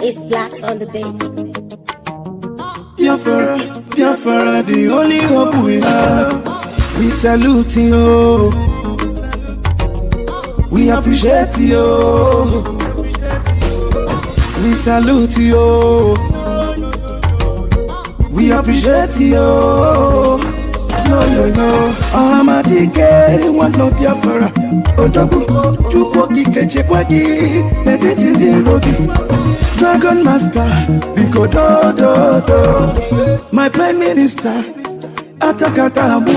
It's blacks on the beat. Biafra, Biafra, the only hope we have. We salute you. We appreciate you. We salute you. We appreciate you. Yo. Amadike, one no Biafra. Odogu, Chuko Kike Chekwagi, Mediti de Rogi. Dragon Master, Biko do. My Prime Minister, Atakata Abo.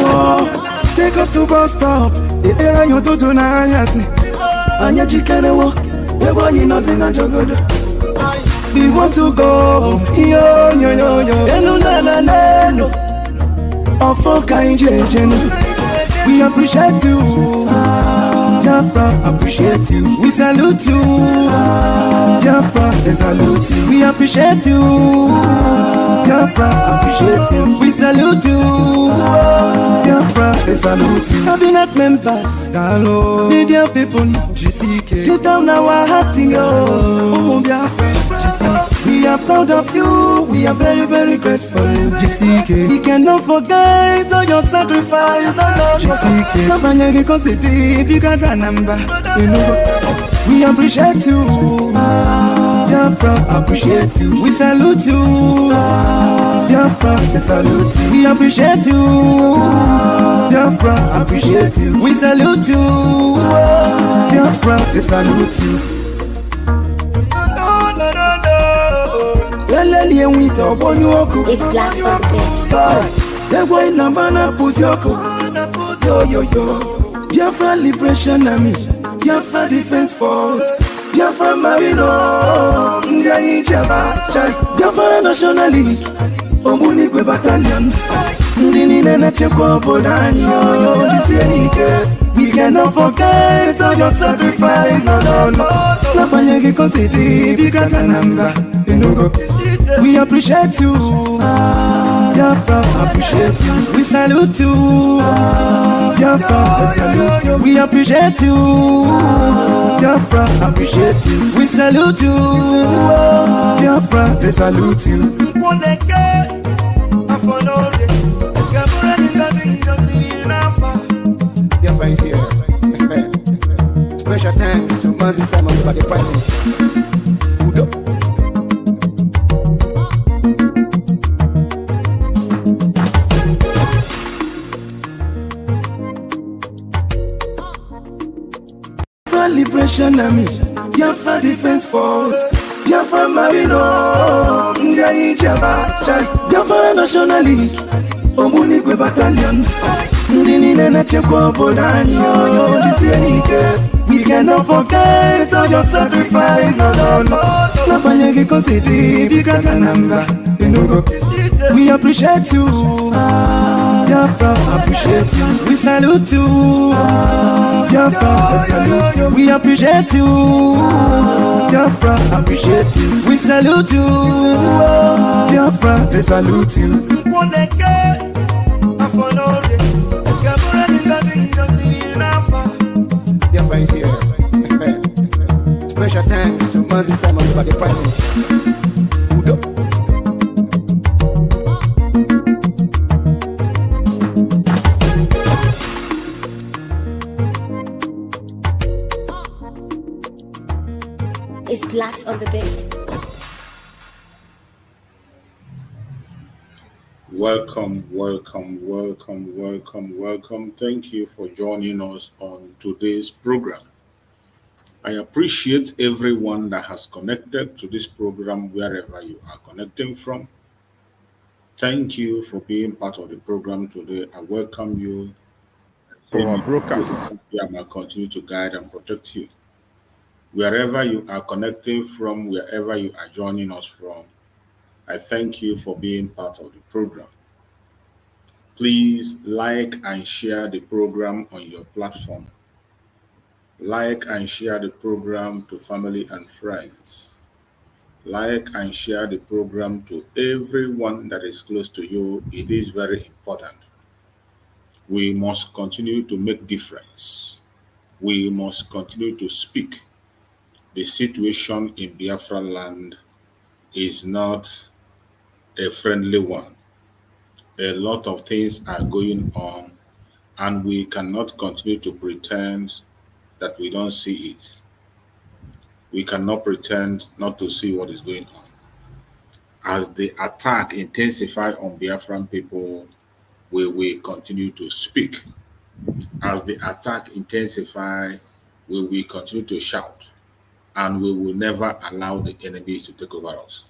Take us to bus stop. The era you do na yasi. Anya Chikenewo, Ebo Nozina Jogodo. We want to go. Yo. Enu na. We appreciate you. Biafra, appreciate you. We salute you. Biafra, they salute you. We appreciate you. Biafra, appreciate you. We salute you. Biafra, they salute you. Cabinet members, down low. Media people, GCK. Deep down our heart, yo. Biafra, GCK. We are proud of you. We are very, very grateful. GCK. We cannot forget all your sacrifice. GCK. We appreciate you. Biafra, appreciate you. We salute you. Biafra, we salute you. We appreciate you. Biafra, appreciate you. We salute you. Biafra, we salute you. It's blacks on the beat. They're going to Nambana Puzyoko. Yo. Biafra Liberation Army. Biafra Defense Force. Biafra Marino. Biafra National League. Omunikwe Battalion. We cannot forget all your sacrifice. We appreciate you. Biafra, appreciate you. We salute you. Biafra, we salute you. We appreciate you. Biafra, appreciate you. We salute you. Biafra, they salute you. Biafra is here. Special thanks to Moses Simon by the Prime Minister. Liberation Army, Biafra Defense Force, Biafra Marino, Biafra National League, Omunikwe Battalion, we cannot forget all your sacrifice. We appreciate you. Biafra, appreciate you. We salute you. Biafra, we salute you. We appreciate you. Biafra, appreciate you. We salute you. Biafra, they salute you. Biafra is here. Special thanks to Moses Simon by the Prime Minister. It's blacks on the beat. Welcome. Thank you for joining us on today's program. I appreciate everyone that has connected to this program wherever you are connecting from. Thank you for being part of the program today. I welcome you. For our broadcast. I will continue to guide and protect you. Wherever you are connecting from, wherever you are joining us from, I thank you for being part of the program. Please like and share the program on your platform. Like and share the program to family and friends. Like and share the program to everyone that is close to you. It is very important. We must continue to make difference. We must continue to speak the situation in Biafra land is not a friendly one. A lot of things are going on, and we cannot continue to pretend that we don't see it. We cannot pretend not to see what is going on. As the attack intensifies on Biafran people, we will continue to speak. As the attack intensifies, we will continue to shout, and we will never allow the enemies to take over us.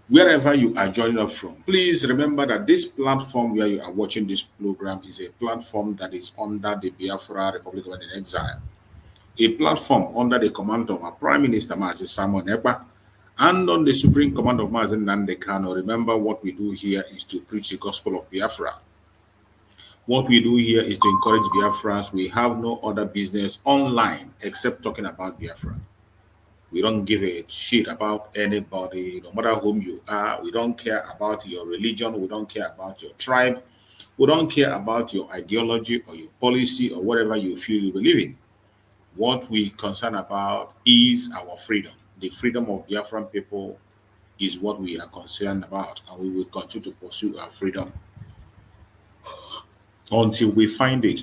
Wherever you are joining us from, please remember that this platform where you are watching this program is a platform that is under the Biafra Republic of Exile, a platform under the command of our Prime Minister, Mazi Simon Ekpa, and on the supreme command of Mazi Nnamdi Kanu. Remember, what we do here is to preach the gospel of Biafra. What we do here is to encourage Biafrans. We have no other business online except talking about Biafra. We don't give a shit about anybody, no matter whom you are. We don't care about your religion. We don't care about your tribe. We don't care about your ideology or your policy or whatever you feel you believe in. What we concern about is our freedom. The freedom of Biafran people is what we are concerned about, and we will continue to pursue our freedom until we find it.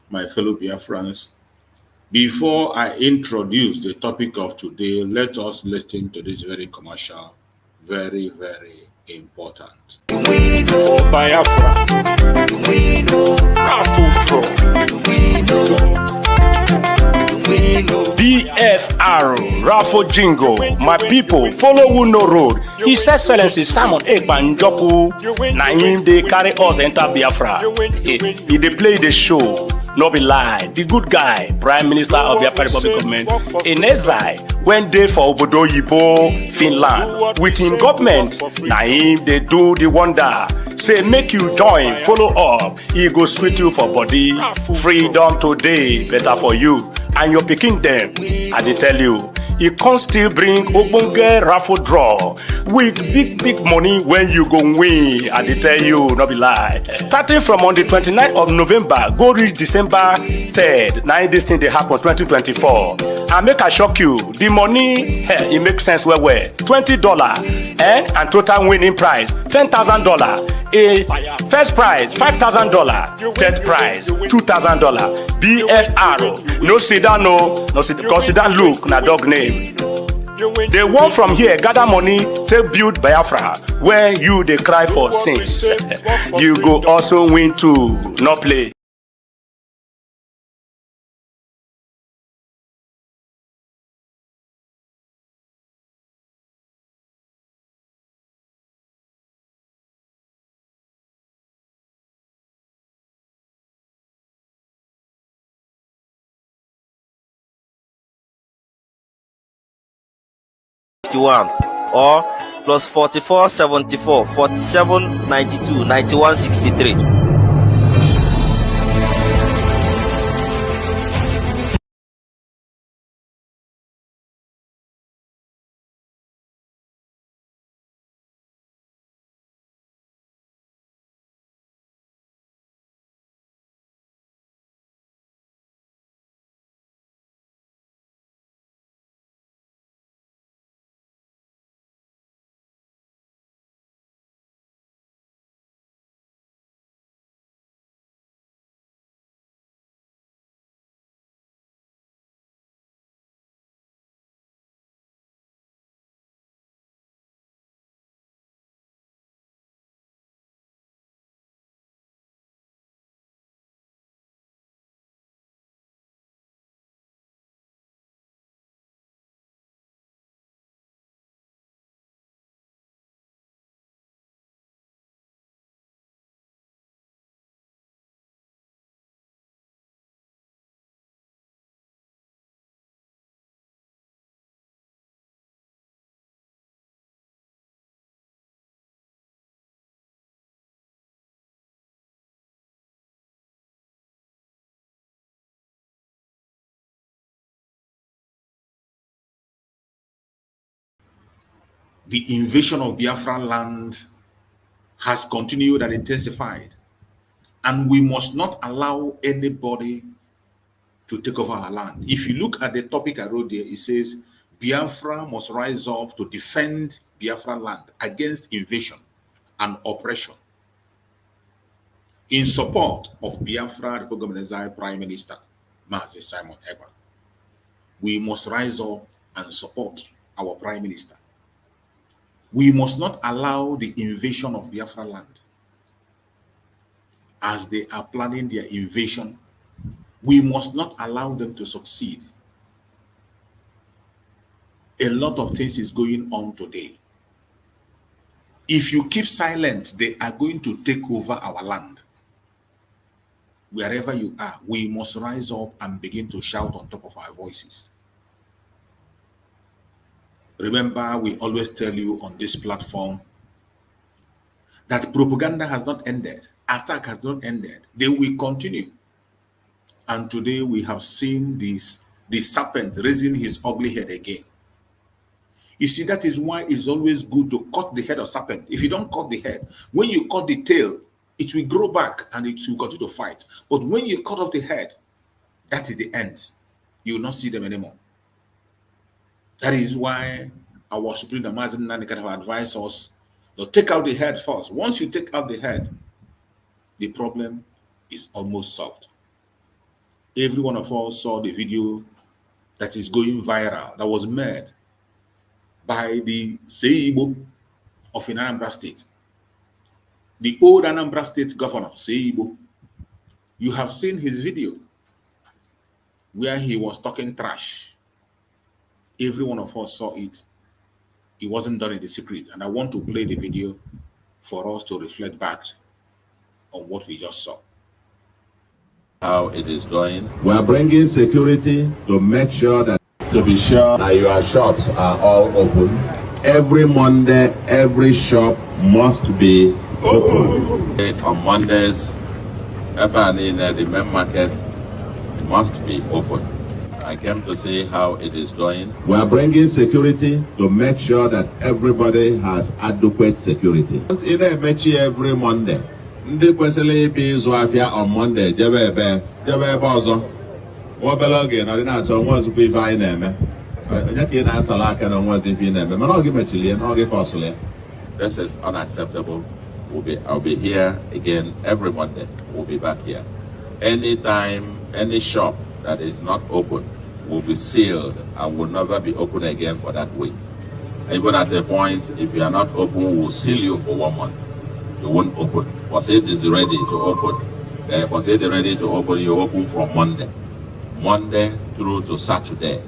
My fellow Biafrans, before I introduce the topic of today, let us listen to this very commercial, very, very important. Biafra, raffle draw. BFR, raffle jingle. My people, follow who no road. His Excellency Simon Ekpa Njoku. Na him they carry us enter Biafra. He dey play the show. No be lie. The good guy, Prime Minister of Biafra Republic Government, in exile, when they for Obodo Yibo, Finland, with him government, na him they do the wonder. Say make you join, follow up. He go sweet you for body. Freedom today, better for you and your pikin them. I dey tell you. He can still bring ogbonge raffle draw with big money when you go win. I dey tell you, no be lie. Starting from on the 29th of November, go reach December 3rd. Now this thing they happen 2024. And make I shock you, the money, it makes sense well. $20 and total winning prize $10,000. A first prize $5,000, third prize $2,000. BFR, no sit down, no sit because sit down look na dog name. They want from here gather money to build Biafra where you they cry for sins. You go also win too, no play. Or plus 44 74 47 92 91 63. The invasion of Biafran land has continued and intensified, and we must not allow anybody to take over our land. If you look at the topic I wrote there, it says Biafra must rise up to defend Biafra land against invasion and oppression. In support of Biafra Republic of Exile Prime Minister, Mazi Simon Ekpa, we must rise up and support our Prime Minister. We must not allow the invasion of Biafra land. As they are planning their invasion, we must not allow them to succeed. A lot of things is going on today. If you keep silent, they are going to take over our land. Wherever you are, we must rise up and begin to shout on top of our voices. Remember, we always tell you on this platform that propaganda has not ended, attack has not ended. They will continue. And today we have seen the serpent raising his ugly head again. You see, that is why it's always good to cut the head of serpent. If you don't cut the head, when you cut the tail, it will grow back and it will continue to fight. But when you cut off the head, that is the end. You will not see them anymore. That is why our Supreme Mazi Nnamdi have advised us to take out the head first. Once you take out the head, the problem is almost solved. Every one of us saw the video that is going viral, that was made by the Seibo of Anambra State. The old Anambra State governor, Seibo. You have seen his video where he was talking trash. Every one of us saw it. It wasn't done in the secret. And I want to play the video for us to reflect back on what we just saw. How it is going. We are bringing security to make sure that, to be sure that your shops are all open. Every Monday, every shop must be open. On Mondays, in the main market must be open. I came to see how it is going. We are bringing security to make sure that everybody has adequate security. In a match every Monday. Ndị kwesịrị ibi ịzụ afịa on Monday jebe ebe ọzọ nwobere oge na dị na-asọ nwa ozugbo ife anyị na-eme onye ka ị na-asala aka na nwa ife ị na-eme mana ọ gị mechiri ya na ọ gị kọsụrụ ya. This is unacceptable. I'll be here again every Monday. We'll be back here. Anytime, any shop that is not open will be sealed and will never be open again for that week. Even at the point, if you are not open, we'll seal you for 1 month. You won't open. Was it is ready to open? Was it ready to open? You open from Monday through to Saturday.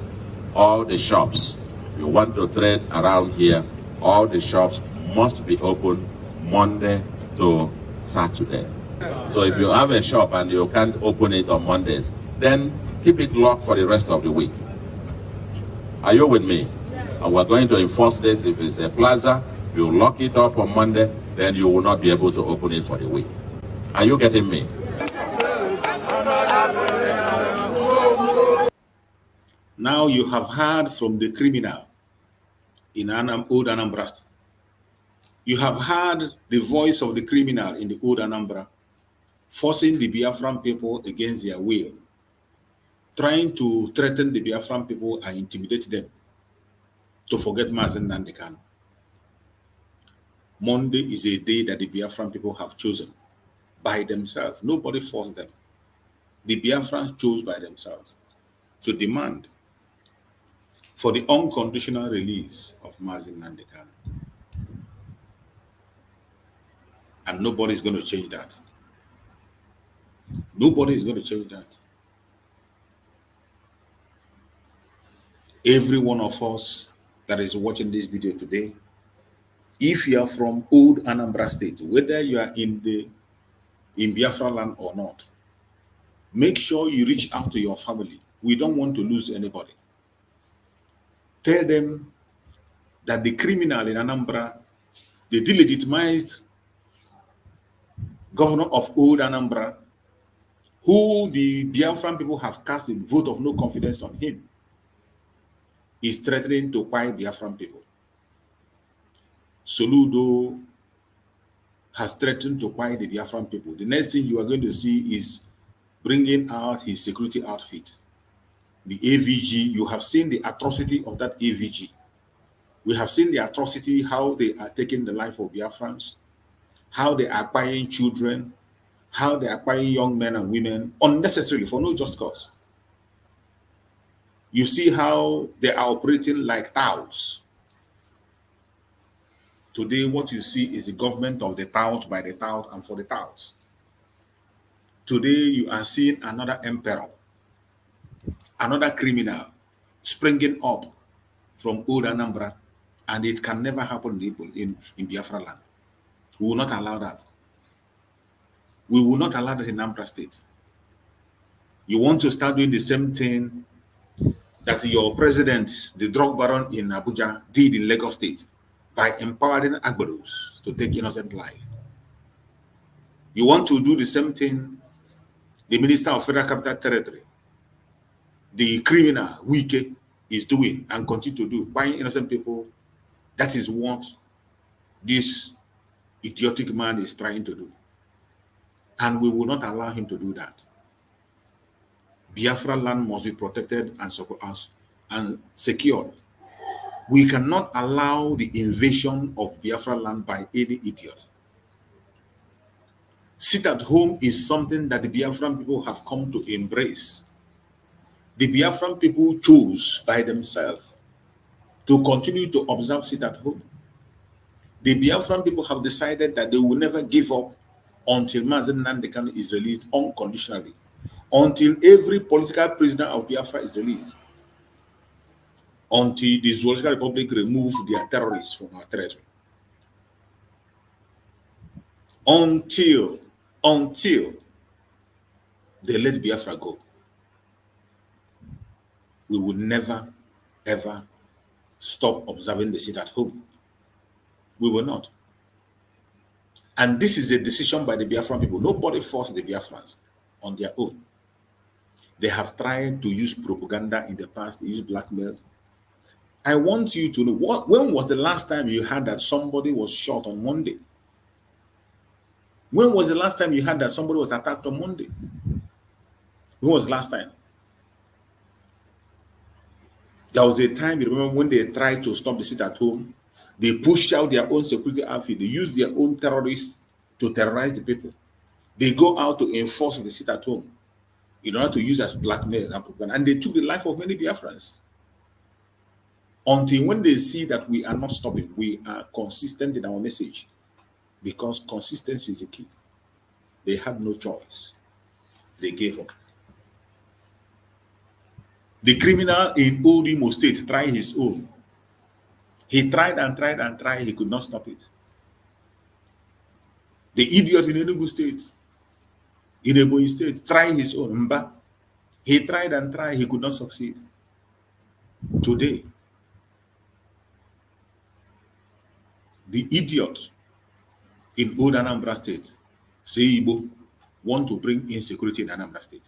All the shops, you want to trade around here, all the shops must be open Monday to Saturday. So if you have a shop and you can't open it on Mondays, then keep it locked for the rest of the week. Are you with me? And we're going to enforce this. If it's a plaza, you lock it up on Monday, then you will not be able to open it for the week. Are you getting me? Now you have heard from the criminal in old Anambra. You have heard the voice of the criminal in the old Anambra, forcing the Biafran people against their will, trying to threaten the Biafran people and intimidate them to forget Mazi Nnamdi. Monday is a day that the Biafran people have chosen by themselves. Nobody forced them. The Biafrans chose by themselves to demand for the unconditional release of Mazi Nnamdi. And nobody is going to change that. Nobody is going to change that. Every one of us that is watching this video today, if you are from old Anambra State, whether you are in Biafra land or not, make sure you reach out to your family. We don't want to lose anybody. Tell them that the criminal in Anambra, the delegitimized governor of old Anambra, who the Biafran people have cast a vote of no confidence on him, is threatening to buy Biafran people. Soludo has threatened to buy the Biafran people. The next thing you are going to see is bringing out his security outfit the AVG. You have seen the atrocity of that AVG. We have seen the atrocity, how they are taking the life of Biafrans, how they are acquiring children, how they are acquiring young men and women unnecessarily for no just cause. You see how they are operating like touts. Today, what you see is the government of the tout, by the tout, and for the touts. Today, you are seeing another emperor, another criminal springing up from old Anambra, and it can never happen in Biafra land. We will not allow that. We will not allow that in Anambra State. You want to start doing the same thing that your president, the drug baron in Abuja, did in Lagos State by empowering Agbados to take innocent life. You want to do the same thing the Minister of Federal Capital Territory, the criminal Wike, is doing and continue to do, buying innocent people. That is what this idiotic man is trying to do. And we will not allow him to do that. Biafra land must be protected and secured. We cannot allow the invasion of Biafra land by any idiot. Sit at home is something that the Biafran people have come to embrace. The Biafran people chose by themselves to continue to observe sit at home. The Biafran people have decided that they will never give up until Mazen Nandekano is released unconditionally, until every political prisoner of Biafra is released, until the Zoological Republic remove their terrorists from our territory. Until they let Biafra go, we will never, ever stop observing the sit at home. We will not. And this is a decision by the Biafran people. Nobody forced the Biafrans on their own. They have tried to use propaganda in the past. They use blackmail. I want you to know, when was the last time you heard that somebody was shot on Monday? When was the last time you heard that somebody was attacked on Monday? When was the last time? There was a time, you remember, when they tried to stop the sit at home, they pushed out their own security outfit. They used their own terrorists to terrorize the people. They go out to enforce the sit at home in order to use as blackmail and propaganda. And they took the life of many Biafrans. Until when they see that we are not stopping, we are consistent in our message, because consistency is the key. They had no choice. They gave up. The criminal in Old Imo State tried his own. He tried and tried and tried. He could not stop it. The idiot in Enugu State, in Ebonyi State, tried his own. Mba. He tried and tried. He could not succeed. Today, the idiot in Old Anambra State, Seibo, want to bring insecurity in Anambra State.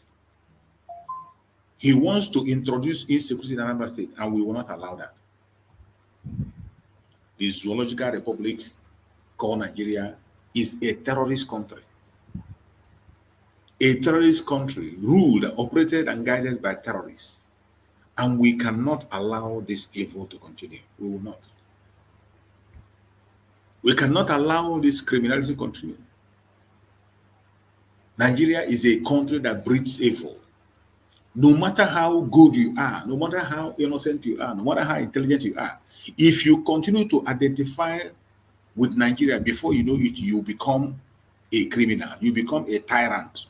He wants to introduce insecurity in Anambra State, and we will not allow that. The Zoological Republic, called Nigeria, is a terrorist country. A terrorist country ruled, operated, and guided by terrorists. And we cannot allow this evil to continue. We will not. We cannot allow this criminality to continue. Nigeria is a country that breeds evil. No matter how good you are, no matter how innocent you are, no matter how intelligent you are, if you continue to identify with Nigeria, before you know it, you become a criminal, you become a tyrant,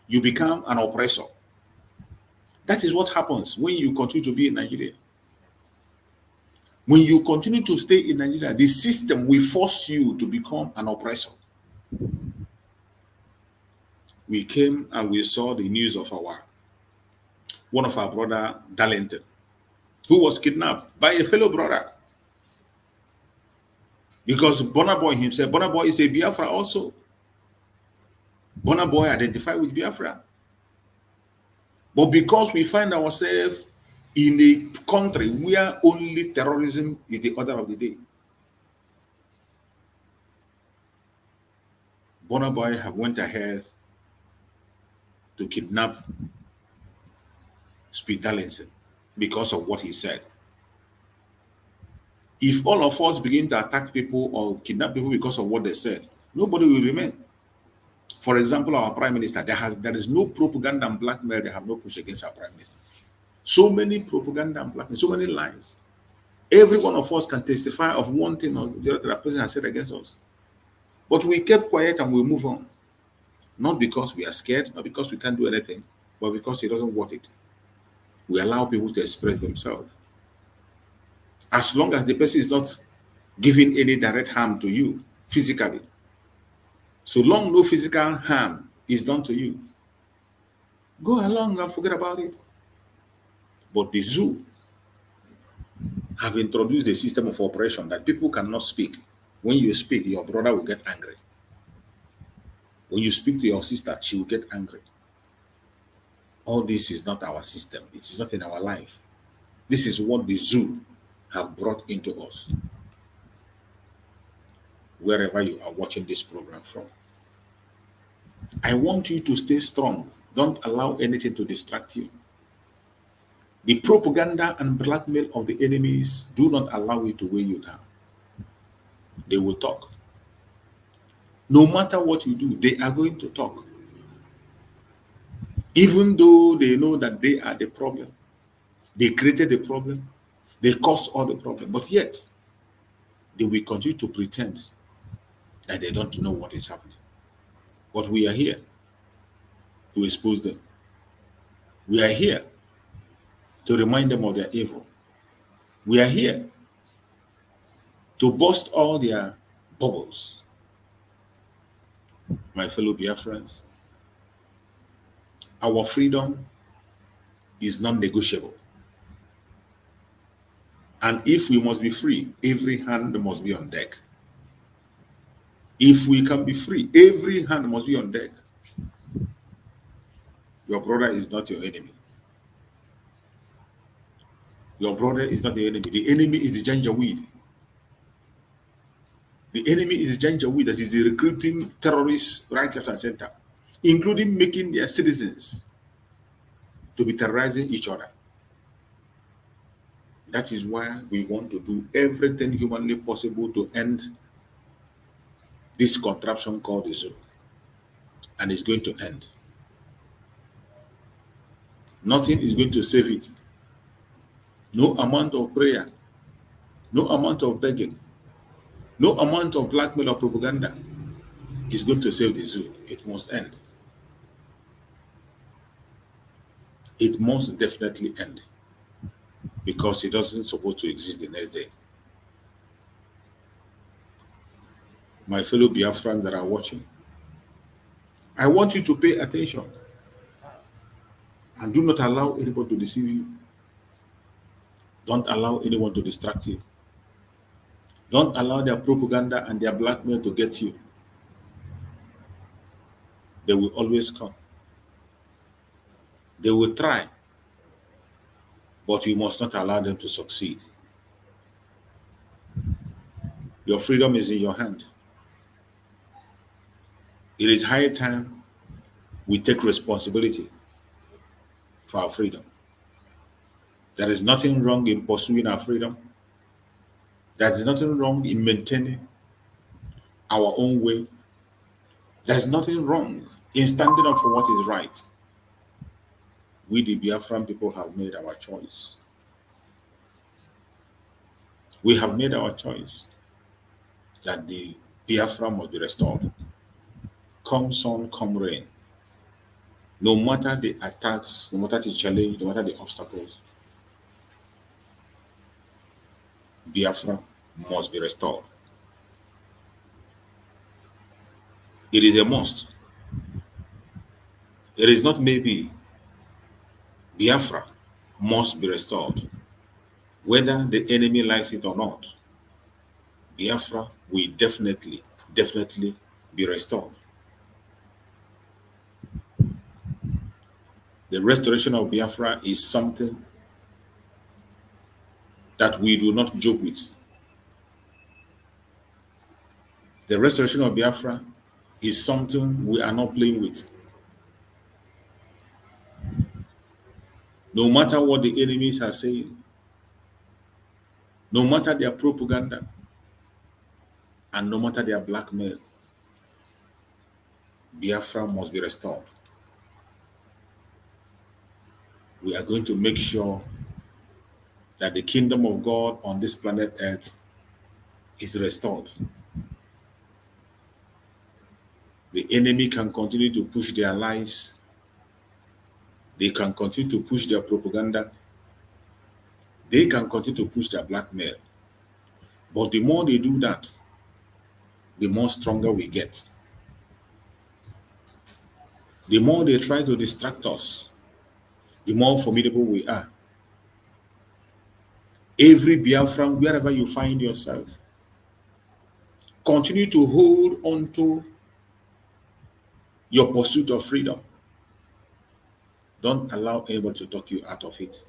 you become an oppressor. That is what happens when you continue to be in Nigeria. When you continue to stay in Nigeria, the system will force you to become an oppressor. We came and we saw the news of one of our brother, Darlington, who was kidnapped by a fellow brother. Because Bonaboy himself, Bonaboy is a Biafra also. Bonaboy identified with Biafra. But because we find ourselves in a country where only terrorism is the order of the day, Bonaboy have went ahead to kidnap Speed Darlington because of what he said. If all of us begin to attack people or kidnap people because of what they said, nobody will remain. For example, our prime minister, there is no propaganda and blackmail they have not pushed against our prime minister. So many propaganda and blackmail, so many lies. Every one of us can testify of one thing or the other that person has said against us. But we kept quiet and we move on. Not because we are scared, not because we can't do anything, but because he doesn't want it. We allow people to express themselves. As long as the person is not giving any direct harm to you physically, so long no physical harm is done to you, go along and forget about it. But the zoo have introduced a system of operation that people cannot speak. When you speak, your brother will get angry. When you speak to your sister, she will get angry. All this is not our system. It is not in our life. This is what the zoo have brought into us. Wherever you are watching this program from, I want you to stay strong. Don't allow anything to distract you. The propaganda and blackmail of the enemies do not allow it to weigh you down. They will talk. No matter what you do, they are going to talk. Even though they know that they are the problem, they created the problem, they caused all the problem, but yet they will continue to pretend that they don't know what is happening. But we are here to expose them. We are here to remind them of their evil. We are here to burst all their bubbles. My fellow Biafrans, our freedom is non-negotiable. And if we must be free, every hand must be on deck. If we can be free, every hand must be on deck. Your brother is not your enemy. Your brother is not the enemy. The enemy is the janjaweed. The enemy is the janjaweed that is recruiting terrorists right, left, and center, including making their citizens to be terrorizing each other. That is why we want to do everything humanly possible to end this contraption called the zoo. And it's going to end. Nothing is going to save it. No amount of prayer, no amount of begging, no amount of blackmail or propaganda is going to save the zoo. It must end. It must definitely end, because it doesn't supposed to exist the next day. My fellow Biafrans that are watching, I want you to pay attention and do not allow anybody to deceive you. Don't allow anyone to distract you. Don't allow their propaganda and their blackmail to get you. They will always come. They will try, but you must not allow them to succeed. Your freedom is in your hand. It is high time we take responsibility for our freedom. There is nothing wrong in pursuing our freedom. There is nothing wrong in maintaining our own way. There is nothing wrong in standing up for what is right. We, the Biafran people, have made our choice. We have made our choice that the Biafra must be restored. Come sun, come rain. No matter the attacks, no matter the challenge, no matter the obstacles, Biafra must be restored. It is a must. It is not maybe. Biafra must be restored. Whether the enemy likes it or not, Biafra will definitely be restored. The restoration of Biafra is something that we do not joke with. The restoration of Biafra is something we are not playing with. No matter what the enemies are saying, no matter their propaganda, and no matter their blackmail, Biafra must be restored. We are going to make sure that the kingdom of God on this planet Earth is restored. The enemy can continue to push their lies. They can continue to push their propaganda. They can continue to push their blackmail. But the more they do that, the more stronger we get. The more they try to distract us, the more formidable we are. Every Biafran, wherever you find yourself, continue to hold on to your pursuit of freedom. Don't allow anybody to talk you out of it.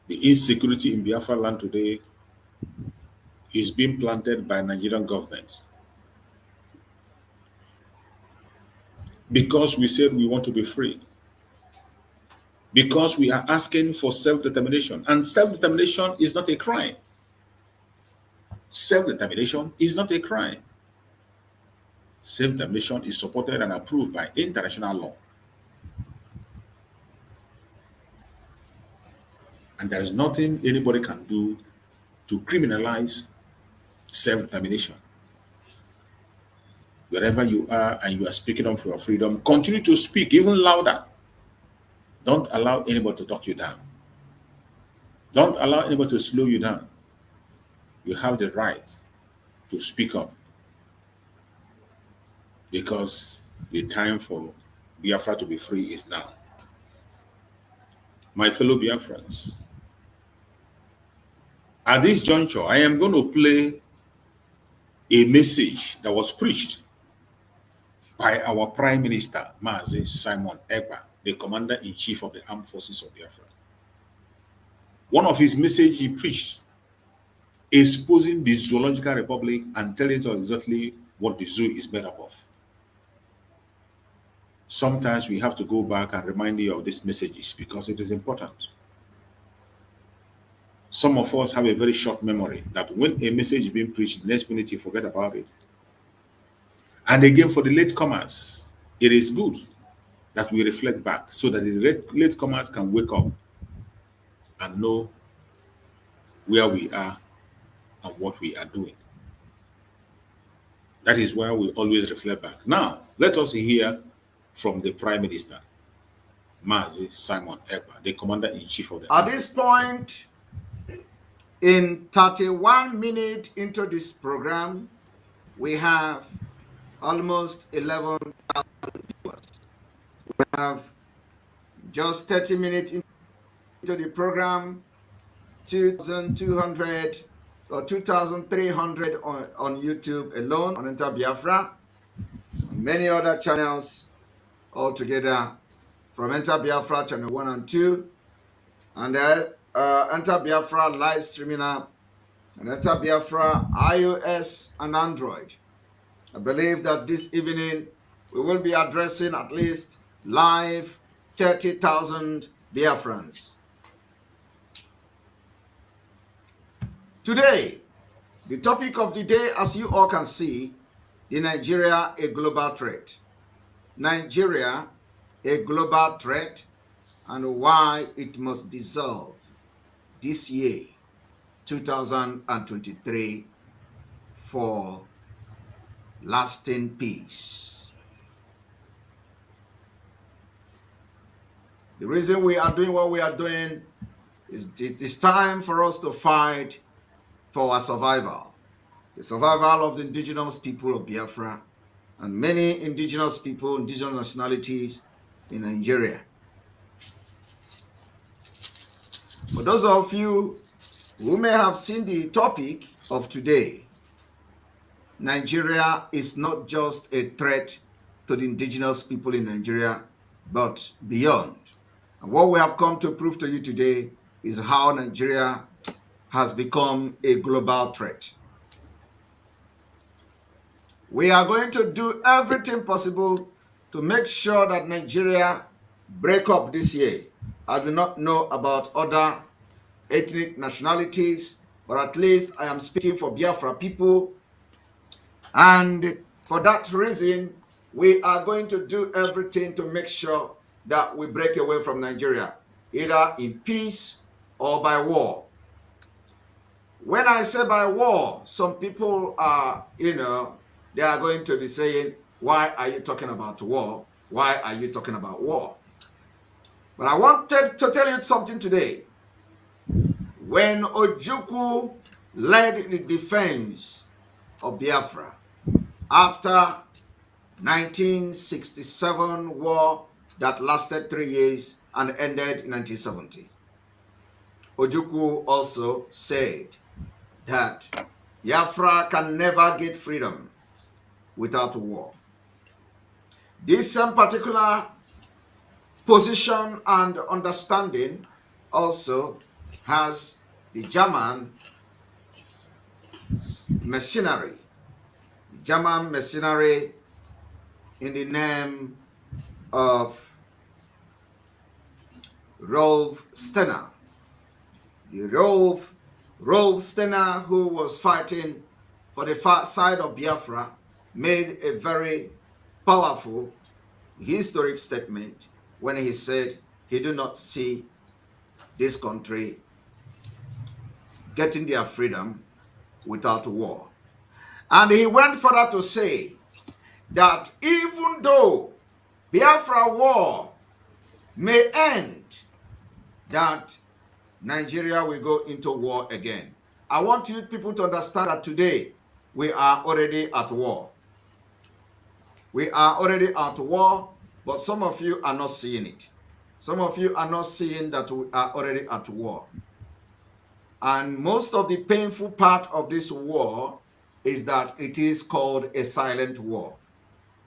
The insecurity in Biafra land today is being planted by Nigerian government. Because we said we want to be free. Because we are asking for self-determination. And self-determination is not a crime. Self-determination is not a crime. Self-determination is supported and approved by international law. And there is nothing anybody can do to criminalize self-determination. Wherever you are and you are speaking up for your freedom, continue to speak even louder. Don't allow anybody to talk you down. Don't allow anybody to slow you down. You have the right to speak up, because the time for Biafra to be free is now. My fellow Biafrans, at this juncture, I am going to play a message that was preached by our Prime Minister, Mazi Simon Ekpa, the Commander-in-Chief of the Armed Forces of Biafra. One of his messages he preached, exposing the Zoological Republic and telling us exactly what the zoo is made up of. Sometimes we have to go back and remind you of these messages because it is important. Some of us have a very short memory that when a message is being preached, the next minute you forget about it. And again, for the latecomers, it is good that we reflect back so that the latecomers can wake up and know where we are and what we are doing. That is why we always reflect back. Now, let us hear from the Prime Minister, Mazi Simon Ekpa, the Commander-in-Chief of the At this point, in 31 minutes into this program, we have almost 11,000 viewers. We have just 30 minutes into the program, 2,200 or 2,300 on YouTube alone, on Enter Biafra, and many other channels altogether, from Enter Biafra channel 1 and 2, and Enter Biafra live streaming app, and Enter Biafra iOS and Android. I believe that this evening we will be addressing at least live 30,000 Biafrans. Today, the topic of the day, as you all can see, in Nigeria, a global threat. Nigeria, a global threat, and why it must dissolve this year, 2023, for lasting peace. The reason we are doing what we are doing is it is time for us to fight for our survival, the survival of the indigenous people of Biafra and many indigenous people, indigenous nationalities in Nigeria. For those of you who may have seen the topic of today, Nigeria is not just a threat to the indigenous people in Nigeria, but beyond. And what we have come to prove to you today is how Nigeria has become a global threat. We are going to do everything possible to make sure that Nigeria break up this year. I do not know about other ethnic nationalities, but at least I am speaking for Biafra people. And for that reason, we are going to do everything to make sure that we break away from Nigeria, either in peace or by war. When I say by war, some people are, they are going to be saying, why are you talking about war? Why are you talking about war? But I wanted to tell you something today. When Ojukwu led the defense of Biafra after 1967 war that lasted 3 years and ended in 1970, Ojukwu also said that Biafra can never get freedom without war. This particular position and understanding also has the German mercenary. The German mercenary in the name of Rolf Steiner. The Rolf Steiner, who was fighting for the far side of Biafra, made a very powerful historic statement when he said he did not see this country getting their freedom without war. And he went further to say that even though Biafra war may end, that Nigeria will go into war again. I want you people to understand that today we are already at war. We are already at war, but some of you are not seeing it. Some of you are not seeing that we are already at war. And most of the painful part of this war is that it is called a silent war,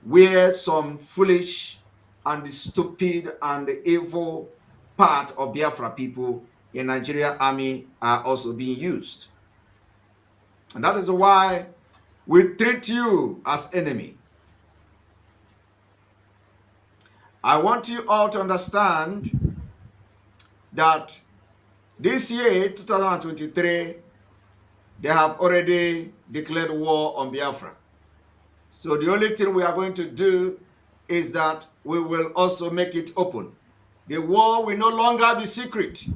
where some foolish and stupid and evil part of Biafra people in Nigeria army are also being used. And that is why we treat you as enemy. I want you all to understand that this year, 2023, they have already declared war on Biafra. So the only thing we are going to do is that we will also make it open. The war will no longer be secret.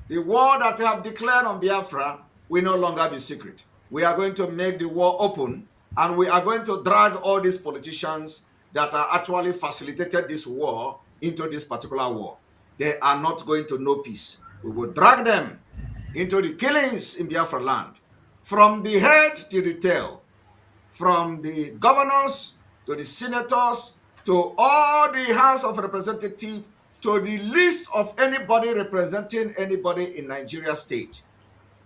The war that they have declared on Biafra will no longer be secret. We are going to make the war open, and we are going to drag all these politicians that are actually facilitated this war into this particular war. They are not going to know peace. We will drag them into the killings in Biafra land, from the head to the tail, from the governors to the senators to all the House of Representatives, to the list of anybody representing anybody in Nigeria state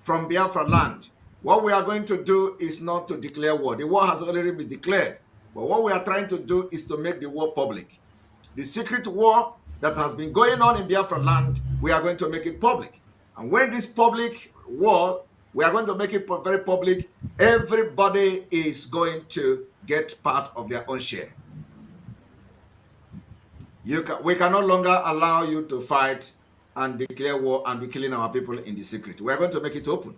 from Biafra land. What we are going to do is not to declare war. The war has already been declared. But what we are trying to do is to make the war public. The secret war that has been going on in Biafra land, we are going to make it public. And when this public war, we are going to make it very public, everybody is going to get part of their own share. We can no longer allow you to fight and declare war and be killing our people in the secret. We are going to make it open.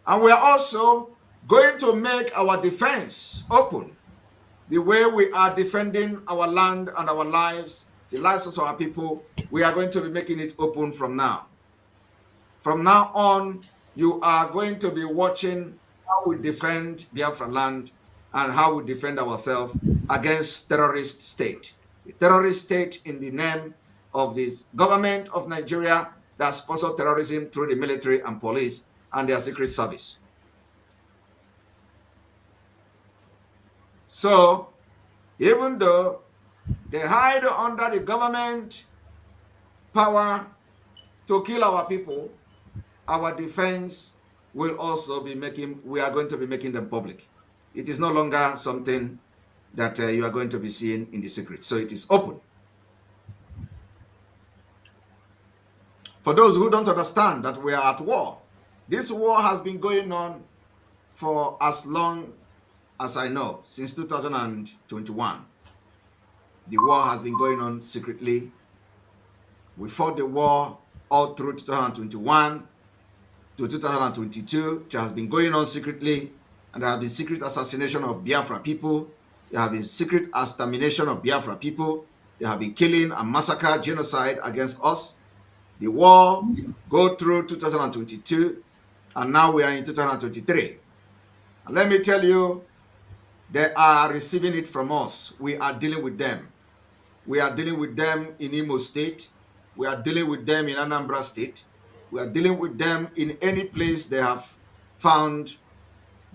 And we are also going to make our defense open. The way we are defending our land and our lives, the lives of our people, we are going to be making it open from now. From now on, you are going to be watching how we defend Biafra land and how we defend ourselves against terrorist state. The terrorist state in the name of this government of Nigeria that sponsors terrorism through the military and police and their secret service. So, even though they hide under the government power to kill our people, our defense will also be we are going to be making them public. It is no longer something that you are going to be seeing in the secret. So it is open. For those who don't understand that we are at war, this war has been going on for as long as I know, since 2021. The war has been going on secretly. We fought the war all through 2021 to 2022, which has been going on secretly, and there have been secret assassination of Biafra people. There have been secret extermination of Biafra people. There have been killing and massacre, genocide against us. The war go through 2022, and now we are in 2023. And let me tell you, they are receiving it from us. We are dealing with them. We are dealing with them in Imo State. We are dealing with them in Anambra State. We are dealing with them in any place they have found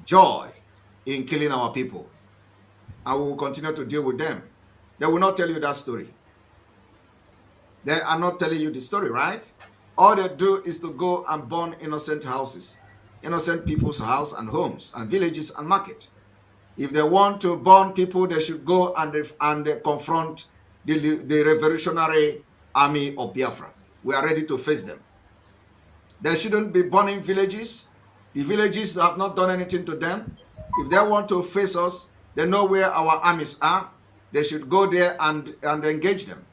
joy in killing our people. And we will continue to deal with them. They will not tell you that story. They are not telling you the story, right? All they do is to go and burn innocent houses, innocent people's house and homes and villages and market. If they want to burn people, they should go and confront the revolutionary army of Biafra. We are ready to face them. They shouldn't be burning villages. The villages have not done anything to them. If they want to face us, they know where our armies are. They should go there and engage them.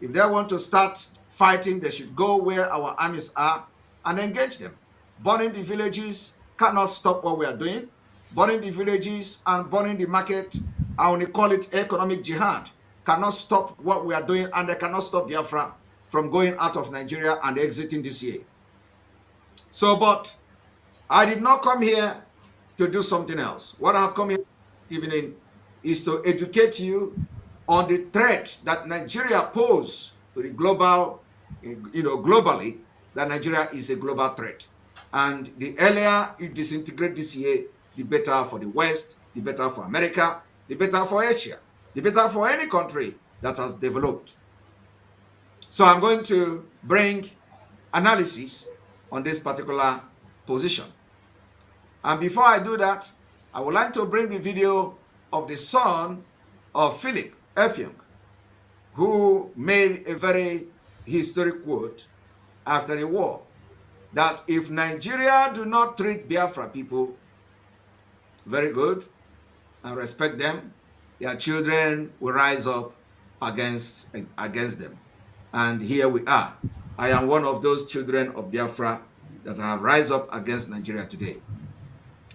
If they want to start fighting, they should go where our armies are and engage them. Burning the villages cannot stop what we are doing. Burning the villages and burning the market, I only call it economic jihad, cannot stop what we are doing, and they cannot stop Biafra from going out of Nigeria and exiting this year. So, but I did not come here to do something else. What I have come here this evening is to educate you on the threat that Nigeria poses to the global, globally, that Nigeria is a global threat. And the earlier you disintegrate this year, the better for the West, the better for America, the better for Asia, the better for any country that has developed. So I'm going to bring analysis on this particular position. And before I do that, I would like to bring the video of the son of Philip Effiong, who made a very historic quote after the war, that if Nigeria do not treat Biafra people very good and respect them, their children will rise up against them. And here we are. I am one of those children of Biafra that have rise up against Nigeria today.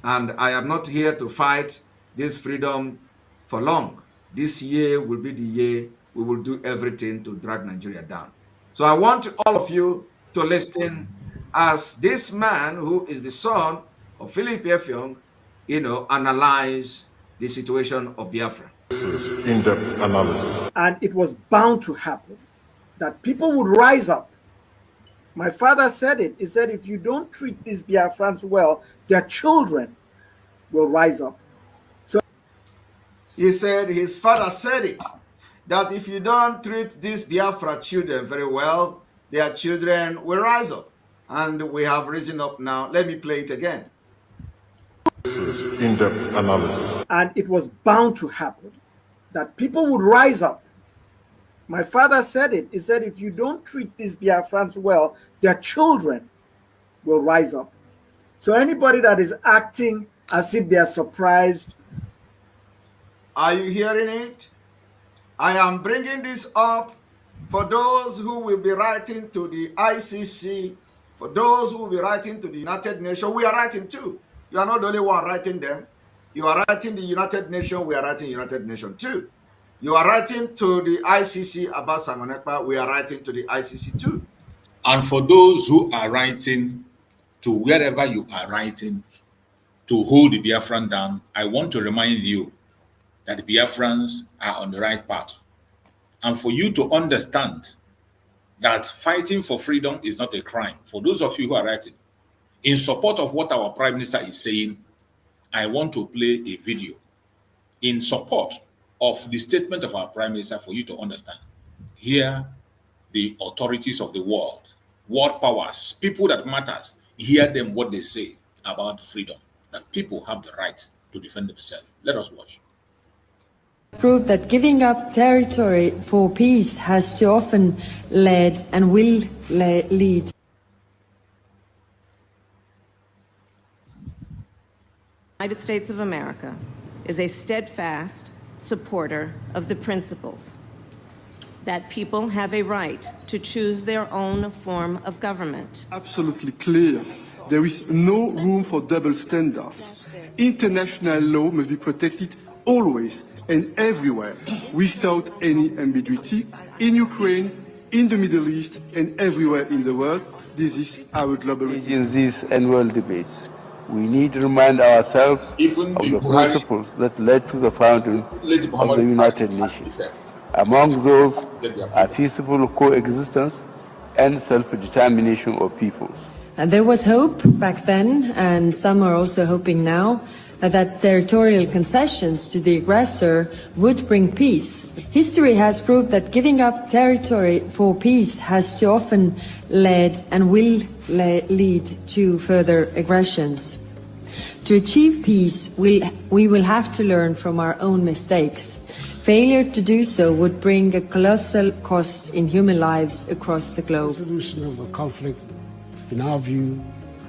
And I am not here to fight this freedom for long. This year will be the year we will do everything to drag Nigeria down. So I want all of you to listen as this man, who is the son of Philip Effiong, analyze the situation of Biafra. This is in-depth analysis. And it was bound to happen that people would rise up. My father said it. He said, if you don't treat these Biafrans well, their children will rise up. So he said, his father said it, that if you don't treat these Biafra children very well, their children will rise up. And we have risen up now. Let me play it again. This is in-depth analysis. And it was bound to happen that people would rise up. My father said it. He said, if you don't treat these Biafrans well, their children will rise up. So anybody that is acting as if they are surprised. Are you hearing it? I am bringing this up for those who will be writing to the ICC, for those who will be writing to the United Nations. We are writing too. You are not the only one writing them. You are writing the United Nations. We are writing United Nations too. You are writing to the ICC about Sangonekpa. We are writing to the ICC too. And for those who are writing to wherever you are writing to hold the Biafran down, I want to remind you that the Biafrans are on the right path. And for you to understand that fighting for freedom is not a crime, for those of you who are writing, in support of what our Prime Minister is saying, I want to play a video in support of the statement of our Prime Minister for you to understand. Hear the authorities of the world powers, people that matters, hear them what they say about freedom, that people have the right to defend themselves. Let us watch. Prove that giving up territory for peace has too often led and will lead. United States of America is a steadfast supporter of the principles that people have a right to choose their own form of government. Absolutely clear. There is no room for double standards. International law must be protected always and everywhere without any ambiguity, in Ukraine, in the Middle East, and everywhere in the world. This is our global... In these annual debates, we need to remind ourselves Even of the principles that led to the founding of the United Nations. Among those are peaceful coexistence and self-determination of peoples. And there was hope back then, and some are also hoping now, that territorial concessions to the aggressor would bring peace. History has proved that giving up territory for peace has too often led and will lead to further aggressions. To achieve peace, we will have to learn from our own mistakes. Failure to do so would bring a colossal cost in human lives across the globe. The solution of a conflict, in our view,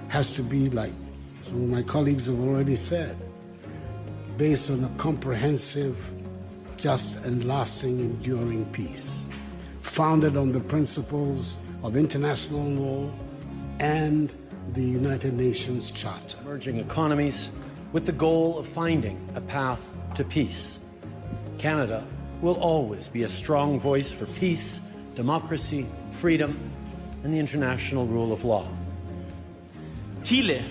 has to be, like some of my colleagues have already said, based on a comprehensive, just and lasting, enduring peace, founded on the principles of international law and the United Nations Charter. Emerging economies with the goal of finding a path to peace. Canada will always be a strong voice for peace, democracy, freedom, and the international rule of law. Chile,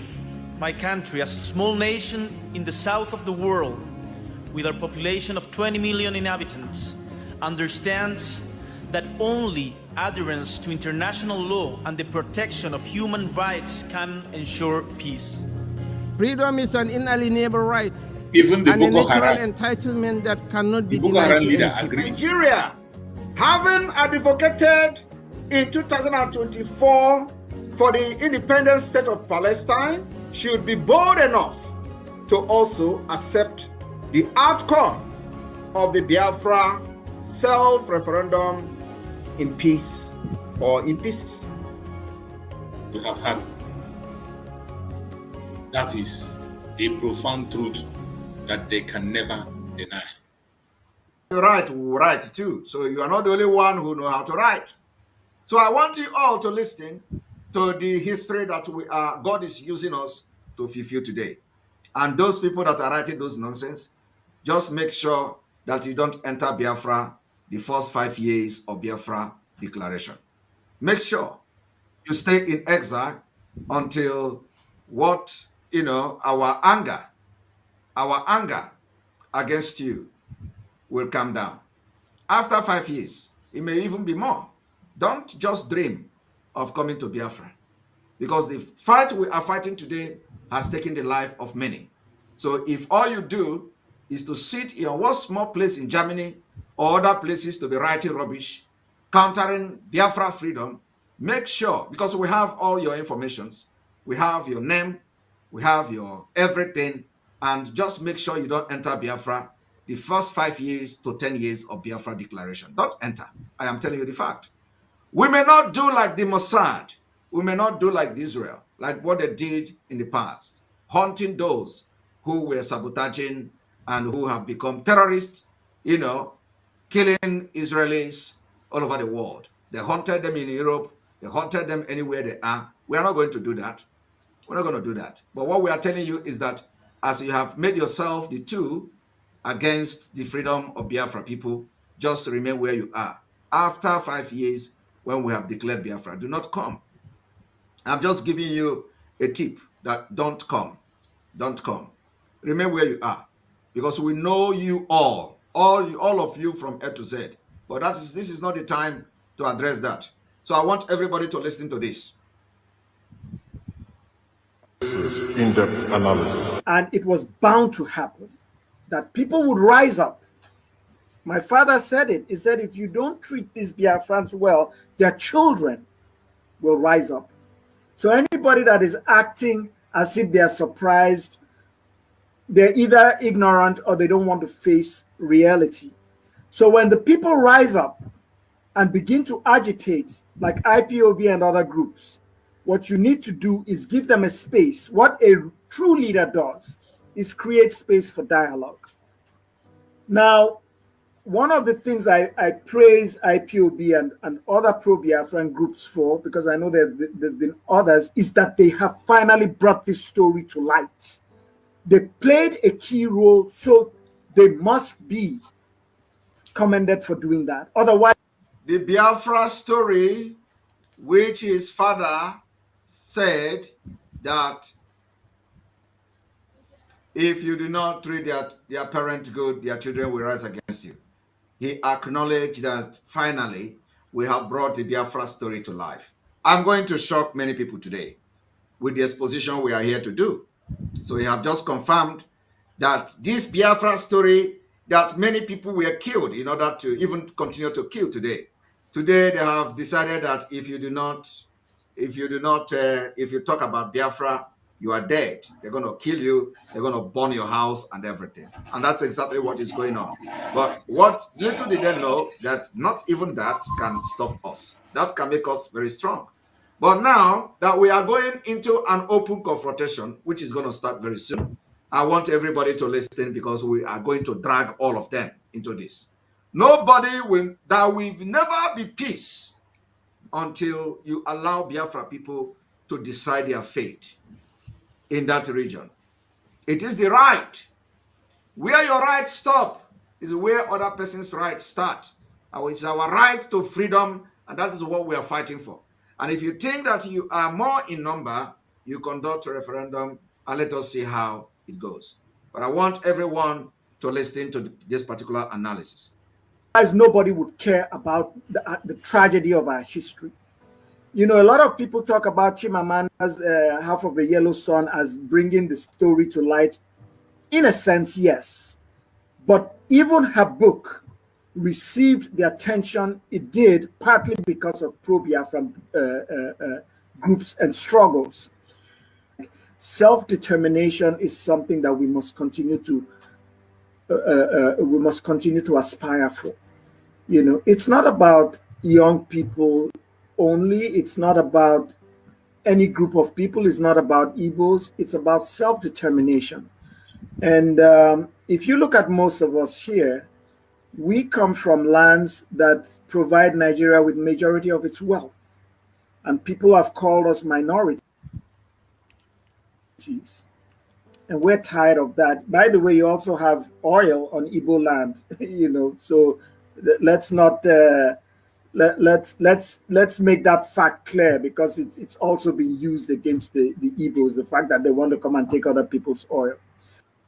my country, as a small nation in the south of the world, with a population of 20 million inhabitants, understands that only adherence to international law and the protection of human rights can ensure peace. Freedom is an inalienable right, even the and a Boko natural Haram, entitlement that cannot be the Boko denied. Haram leader agreed. Nigeria, having advocated in 2024 for the independent state of Palestine, should be bold enough to also accept the outcome of the Biafra self-referendum in peace or in pieces. We have had. That is a profound truth that they can never deny. You write, we write too. So you are not the only one who know how to write. So I want you all to listen to the history that God is using us to fulfill today. And those people that are writing those nonsense, just make sure that you don't enter Biafra the first 5 years of Biafra declaration. Make sure you stay in exile until our anger against you will come down. After 5 years, it may even be more. Don't just dream of coming to Biafra, because the fight we are fighting today has taken the life of many. So if all you do is to sit in one small place in Germany or other places to be writing rubbish, countering Biafra freedom, make sure, because we have all your informations, we have your name, we have your everything, and just make sure you don't enter Biafra the first 5 years to 10 years of Biafra declaration. Don't enter. I am telling you the fact. We may not do like the Mossad. We may not do like Israel, like what they did in the past, hunting those who were sabotaging and who have become terrorists, killing Israelis all over the world. They hunted them in Europe. They hunted them anywhere they are. We are not going to do that. We're not going to do that. But what we are telling you is that as you have made yourself the two against the freedom of Biafra people, just remain where you are. After 5 years, when we have declared Biafra, do not come. I'm just giving you a tip that don't come. Don't come. Remain where you are, because we know you all of you from A to Z. But this is not the time to address that. So I want everybody to listen to this. This is in-depth analysis. And it was bound to happen that people would rise up. My father said it. He said, if you don't treat these Biafrans well, their children will rise up. So anybody that is acting as if they are surprised, they're either ignorant or they don't want to face reality. So when the people rise up and begin to agitate, like IPOB and other groups, what you need to do is give them a space. What a true leader does is create space for dialogue. Now, one of the things I praise IPOB and other pro-Biafran groups for, because I know there have been others, is that they have finally brought this story to light. They played a key role, so they must be commended for doing that. Otherwise, the Biafra story, which his father said that if you do not treat their parent good, their children will rise against you. He acknowledged that finally we have brought the Biafra story to life. I'm going to shock many people today with the exposition we are here to do. So we have just confirmed that this Biafra story, that many people were killed in order to even continue to kill today. Today they have decided that if you talk about Biafra, you are dead. They're going to kill you. They're going to burn your house and everything. And that's exactly what is going on. But what little did they know that not even that can stop us. That can make us very strong. But now that we are going into an open confrontation, which is going to start very soon, I want everybody to listen because we are going to drag all of them into this. There will never be peace until you allow Biafra people to decide their fate in that region. It is the right. Where your rights stop is where other person's rights start. It's our right to freedom, and that is what we are fighting for. And if you think that you are more in number, you conduct a referendum and let us see how it goes. But I want everyone to listen to this particular analysis. As nobody would care about the tragedy of our history. You know, a lot of people talk about Chimamanda's Half of a Yellow Sun as bringing the story to light. In a sense, yes. But even her book received the attention it did partly because of pro-Biafran groups and struggles. Self-determination is something that we must continue to aspire for. You know, it's not about young people only. It's not about any group of people. It's not about Igbos. It's about self-determination. And if you look at most of us here, we come from lands that provide Nigeria with majority of its wealth. And people have called us minorities. And we're tired of that. By the way, you also have oil on Igbo land, you know, so let's not let's make that fact clear, because it's also being used against the Igbos, the fact that they want to come and take other people's oil.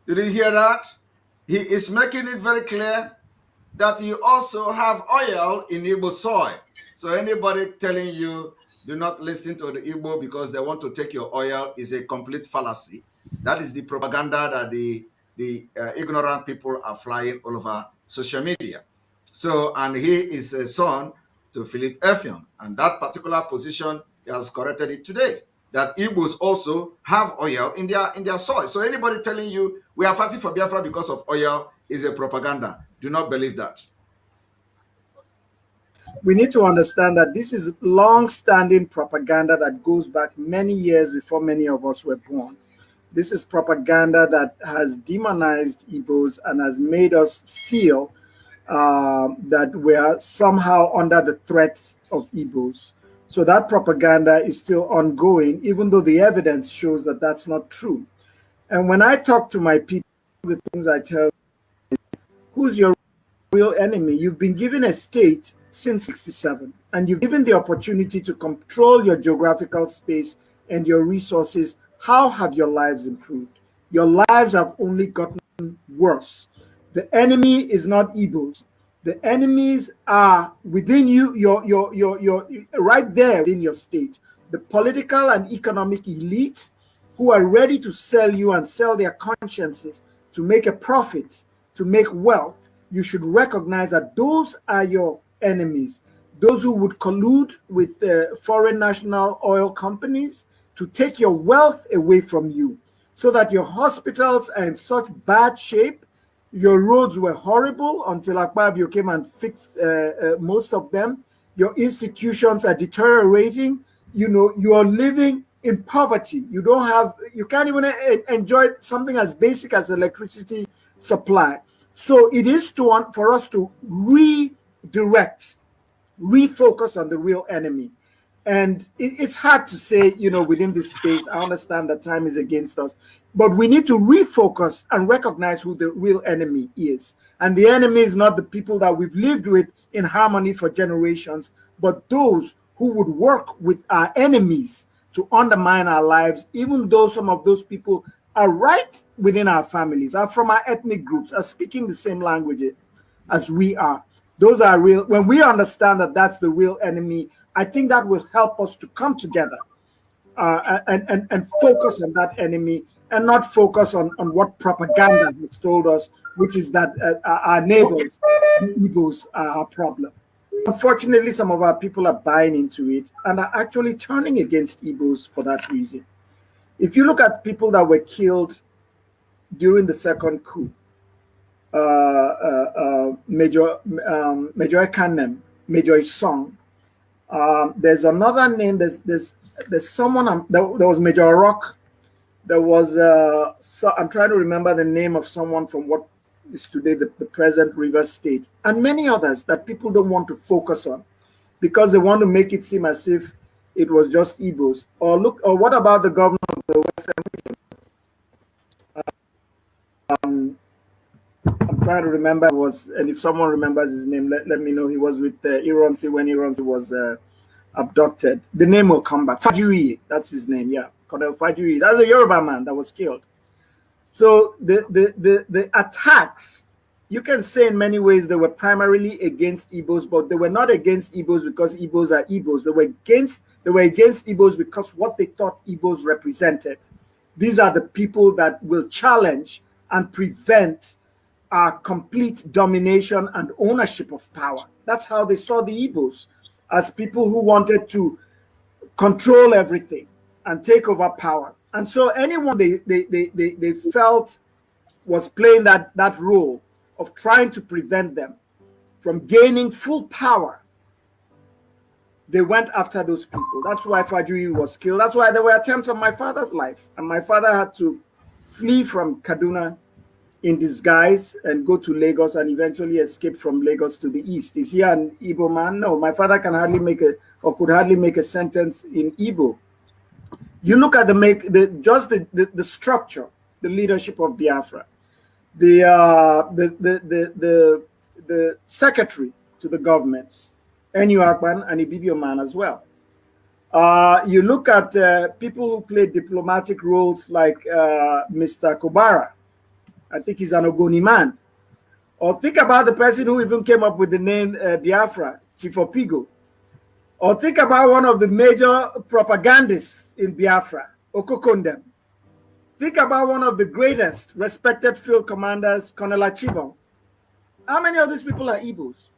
Did you hear that? He is making it very clear that you also have oil in Igbo soil. So anybody telling you do not listen to the Igbo because they want to take your oil is a complete fallacy. That is the propaganda that the ignorant people are flying all over social media. So, and he is a son to Philip Effion, and that particular position, he has corrected it today, that Igbos also have oil in their soil. So anybody telling you we are fighting for Biafra because of oil is a propaganda. Do not believe that. We need to understand that this is long-standing propaganda that goes back many years before many of us were born. This is propaganda that has demonized Igbos and has made us feel that we are somehow under the threat of Igbos. So that propaganda is still ongoing, even though the evidence shows that that's not true. And when I talk to my people, the things I tell them, who's your real enemy? You've been given a state since 1967, and you've given the opportunity to control your geographical space and your resources. How have your lives improved? Your lives have only gotten worse. The enemy is not Igbos. The enemies are within you, your right there in your state. The political and economic elite who are ready to sell you and sell their consciences to make a profit, to make wealth. You should recognize that those are your enemies. Those who would collude with foreign national oil companies to take your wealth away from you, so that your hospitals are in such bad shape. Your roads were horrible until Akpabio came and fixed most of them. Your institutions are deteriorating. You know, you are living in poverty. You don't have, you can't even enjoy something as basic as electricity supply. So it is for us to redirect, refocus on the real enemy. And it's hard to say, within this space. I understand that time is against us, but we need to refocus and recognize who the real enemy is. And the enemy is not the people that we've lived with in harmony for generations, but those who would work with our enemies to undermine our lives, even though some of those people are right within our families, are from our ethnic groups, are speaking the same languages as we are. Those are real. When we understand that that's the real enemy, I think that will help us to come together and focus on that enemy, and not focus on what propaganda has told us, which is that our neighbors, the Igbos, are our problem. Unfortunately, some of our people are buying into it and are actually turning against Igbos for that reason. If you look at people that were killed during the second coup, Major Ekanem, Major Isong, there's another name. There's someone. There was Major Rock. There was I'm trying to remember the name of someone from what is today the present Rivers State, and many others that people don't want to focus on because they want to make it seem as if it was just Igbos. Or what about the governor of the Western region? I'm trying to remember and if someone remembers his name, let me know. He was with Ironsi when Ironsi was abducted. The name will come back. Fajui, that's his name, yeah. Colonel Fajui. That's a Yoruba man that was killed. So the attacks, you can say in many ways they were primarily against Igbos, but they were not against Igbos because Igbos are Igbos. They were against Igbos because what they thought Igbos represented. These are the people that will challenge and prevent our complete domination and ownership of power. That's how they saw the Igbos, as people who wanted to control everything and take over power. And so anyone they felt was playing that role of trying to prevent them from gaining full power, they went after those people. That's why Fajui was killed. That's why there were attempts on my father's life. And my father had to flee from Kaduna in disguise and go to Lagos and eventually escape from Lagos to the east. Is he an Igbo man? No, my father could hardly make a sentence in Igbo. You look at the structure, the leadership of Biafra, the secretary to the government, Enu Akpan and Ibibio man as well. You look at people who play diplomatic roles like Mr. Kobara. I think he's an Ogoni man. Or think about the person who even came up with the name Biafra, Chief Opigo. Or think about one of the major propagandists in Biafra, Okokondem. Think about one of the greatest respected field commanders, Colonel Achibong. How many of these people are Igbos?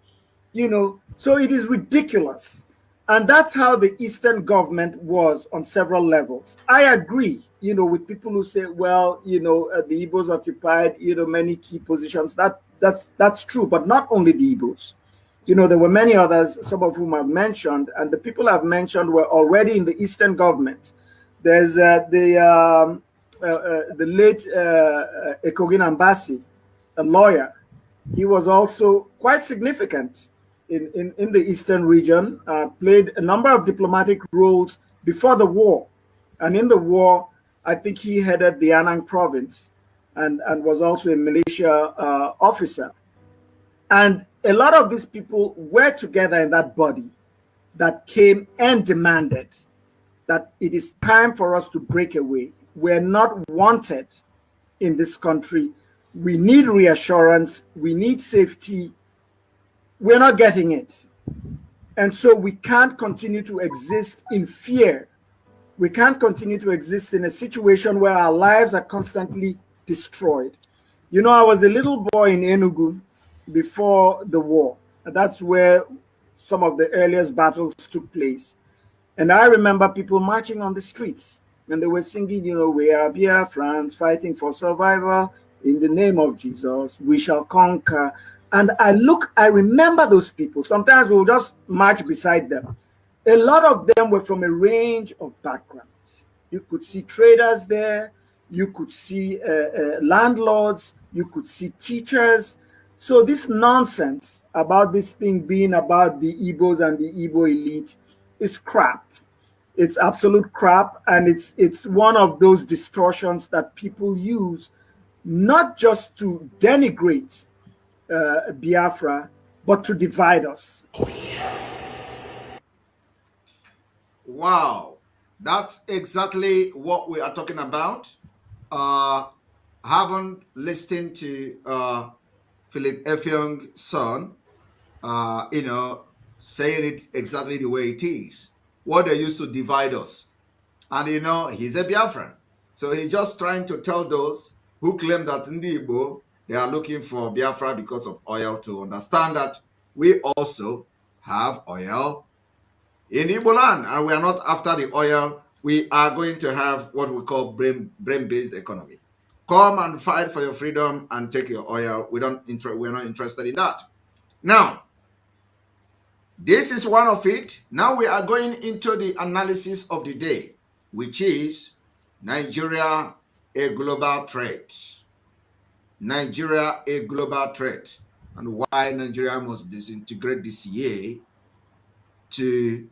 So it is ridiculous. And that's how the Eastern government was on several levels. I agree, with people who say, well, the Igbos occupied, many key positions. That's true, but not only the Igbos. There were many others, some of whom I've mentioned, and the people I've mentioned were already in the Eastern government. There's the late Ekogin Ambasi, a lawyer. He was also quite significant in the Eastern region, played a number of diplomatic roles before the war. And in the war, I think he headed the Anang province and was also a militia officer. And a lot of these people were together in that body that came and demanded that it is time for us to break away. We're not wanted in this country. We need reassurance. We need safety. We're not getting it. And so we can't continue to exist in fear. We can't continue to exist in a situation where our lives are constantly destroyed. I was a little boy in Enugu before the war. That's where some of the earliest battles took place. And I remember people marching on the streets and they were singing, we are Biafrans fighting for survival in the name of Jesus. We shall conquer. And I remember those people. Sometimes we'll just march beside them. A lot of them were from a range of backgrounds. You could see traders there. You could see landlords. You could see teachers. So this nonsense about this thing being about the Igbos and the Igbo elite is crap. It's absolute crap, and it's one of those distortions that people use not just to denigrate Biafra, but to divide us. Wow, that's exactly what we are talking about. Haven't listened to Philip Effiong's son, saying it exactly the way it is. What they used to divide us. And, he's a Biafran. So he's just trying to tell those who claim that in the Igbo, they are looking for Biafra because of oil to understand that we also have oil in Igbo land. And we are not after the oil. We are going to have what we call brain-based economy. Come and fight for your freedom and take your oil. We're not interested in that. Now, this is one of it. Now we are going into the analysis of the day, which is Nigeria, a global threat. Nigeria, a global threat. And why Nigeria must disintegrate this year to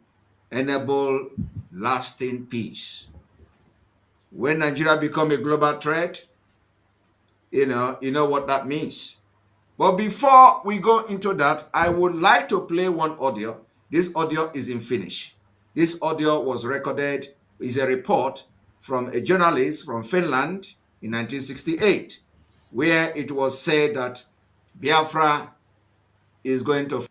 enable lasting peace. When Nigeria become a global threat, you know what that means. But before we go into that, I would like to play one audio. This audio is in Finnish. This audio was recorded, is a report from a journalist from Finland in 1968, where it was said that Biafra is going to...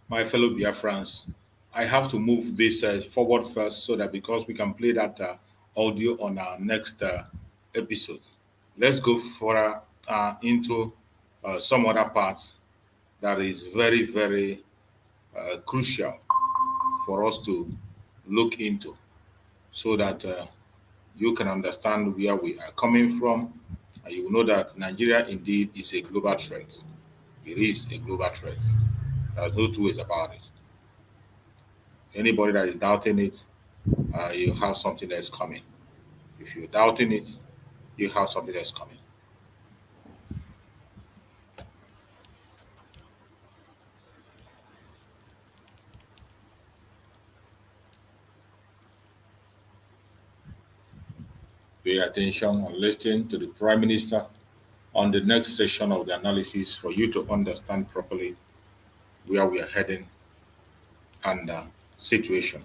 My fellow Biafrans, I have to move this forward first so that because we can play that audio on our next episode. Let's go further into some other parts that is very, very crucial for us to look into so that you can understand where we are coming from, and you will know that Nigeria indeed is a global threat. It is a global threat. There's no two ways about it. Anybody that is doubting it, you have something that's coming. If you're doubting it, you have something that's coming. Pay attention and listen to the Prime Minister on the next session of the analysis for you to understand properly where we are heading and situation.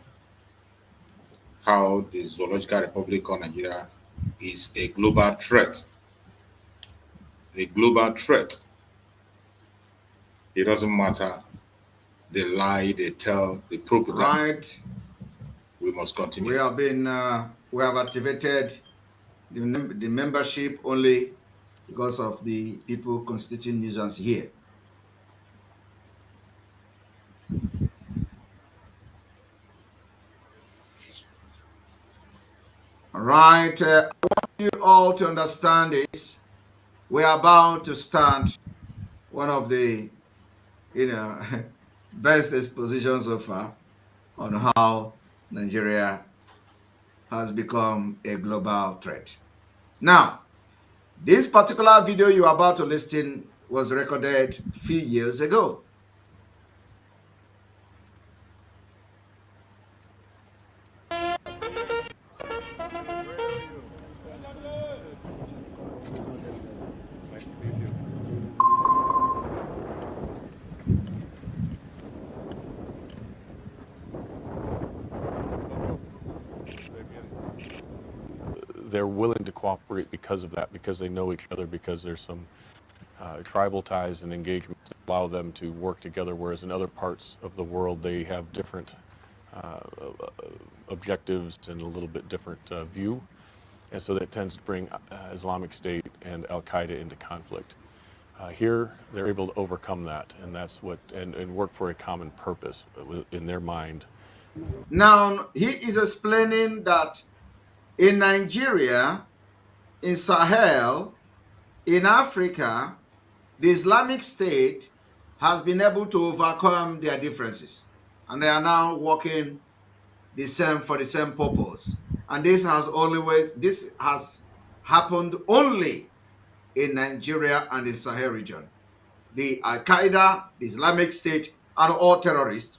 How the Zoological Republic of Nigeria is a global threat. A global threat. It doesn't matter the lie they tell, the propaganda. Right. We must continue. We have been, we have activated the membership only because of the people constituting nuisance here. All right, I want you all to understand this. We are about to start one of the, best expositions so far on how Nigeria has become a global threat. Now, this particular video you are about to listen was recorded a few years ago. They're willing to cooperate because of that, because they know each other, because there's some tribal ties and engagements that allow them to work together, whereas in other parts of the world they have different objectives and a little bit different view. And so that tends to bring Islamic State and Al-Qaeda into conflict. Here, they're able to overcome that, and that's what, and work for a common purpose in their mind. Now, he is explaining that in Nigeria, in Sahel, in Africa, the Islamic State has been able to overcome their differences, and they are now working for the same purpose. And this has happened only in Nigeria and the Sahel region. the Al-Qaeda, the Islamic State, and all terrorists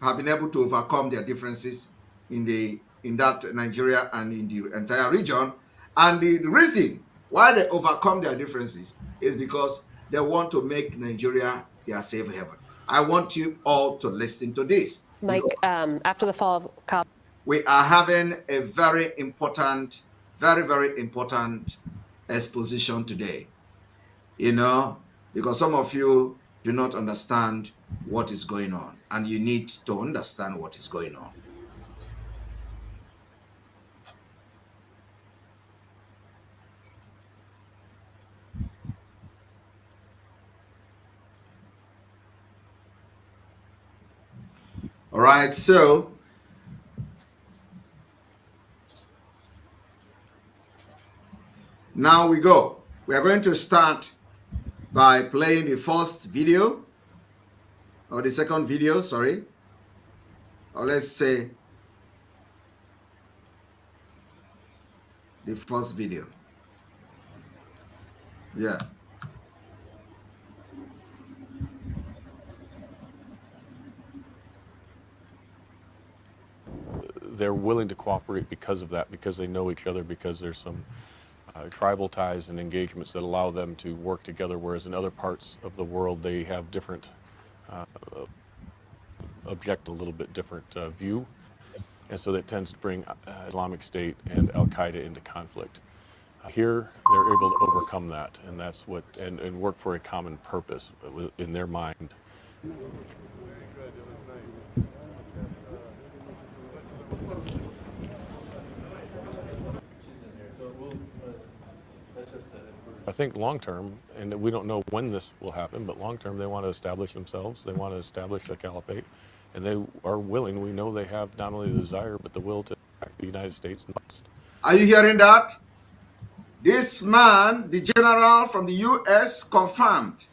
have been able to overcome their differences in that Nigeria and in the entire region. And the reason why they overcome their differences is because they want to make Nigeria their safe haven. I want you all to listen to this. Mike, after the fall of Kabul, we are having a very important, very, very important exposition today. You know, because some of you do not understand what is going on, and you need to understand what is going on. All right, so now we go. We are going to start by playing the first video, or the second video, sorry. Or let's say the first video. Yeah. They're willing to cooperate because of that, because they know each other, because there's some tribal ties and engagements that allow them to work together, whereas in other parts of the world they have different a little bit different view, and so that tends to bring Islamic State and Al-Qaeda into conflict. Here they're able to overcome that, and that's what and work for a common purpose in their mind. I think long term, and we don't know when this will happen, but long term they want to establish themselves, they want to establish a caliphate, and they are willing, we know they have not only the desire, but the will to attack the United States next. Are you hearing that? This man, the general from the US, confirmed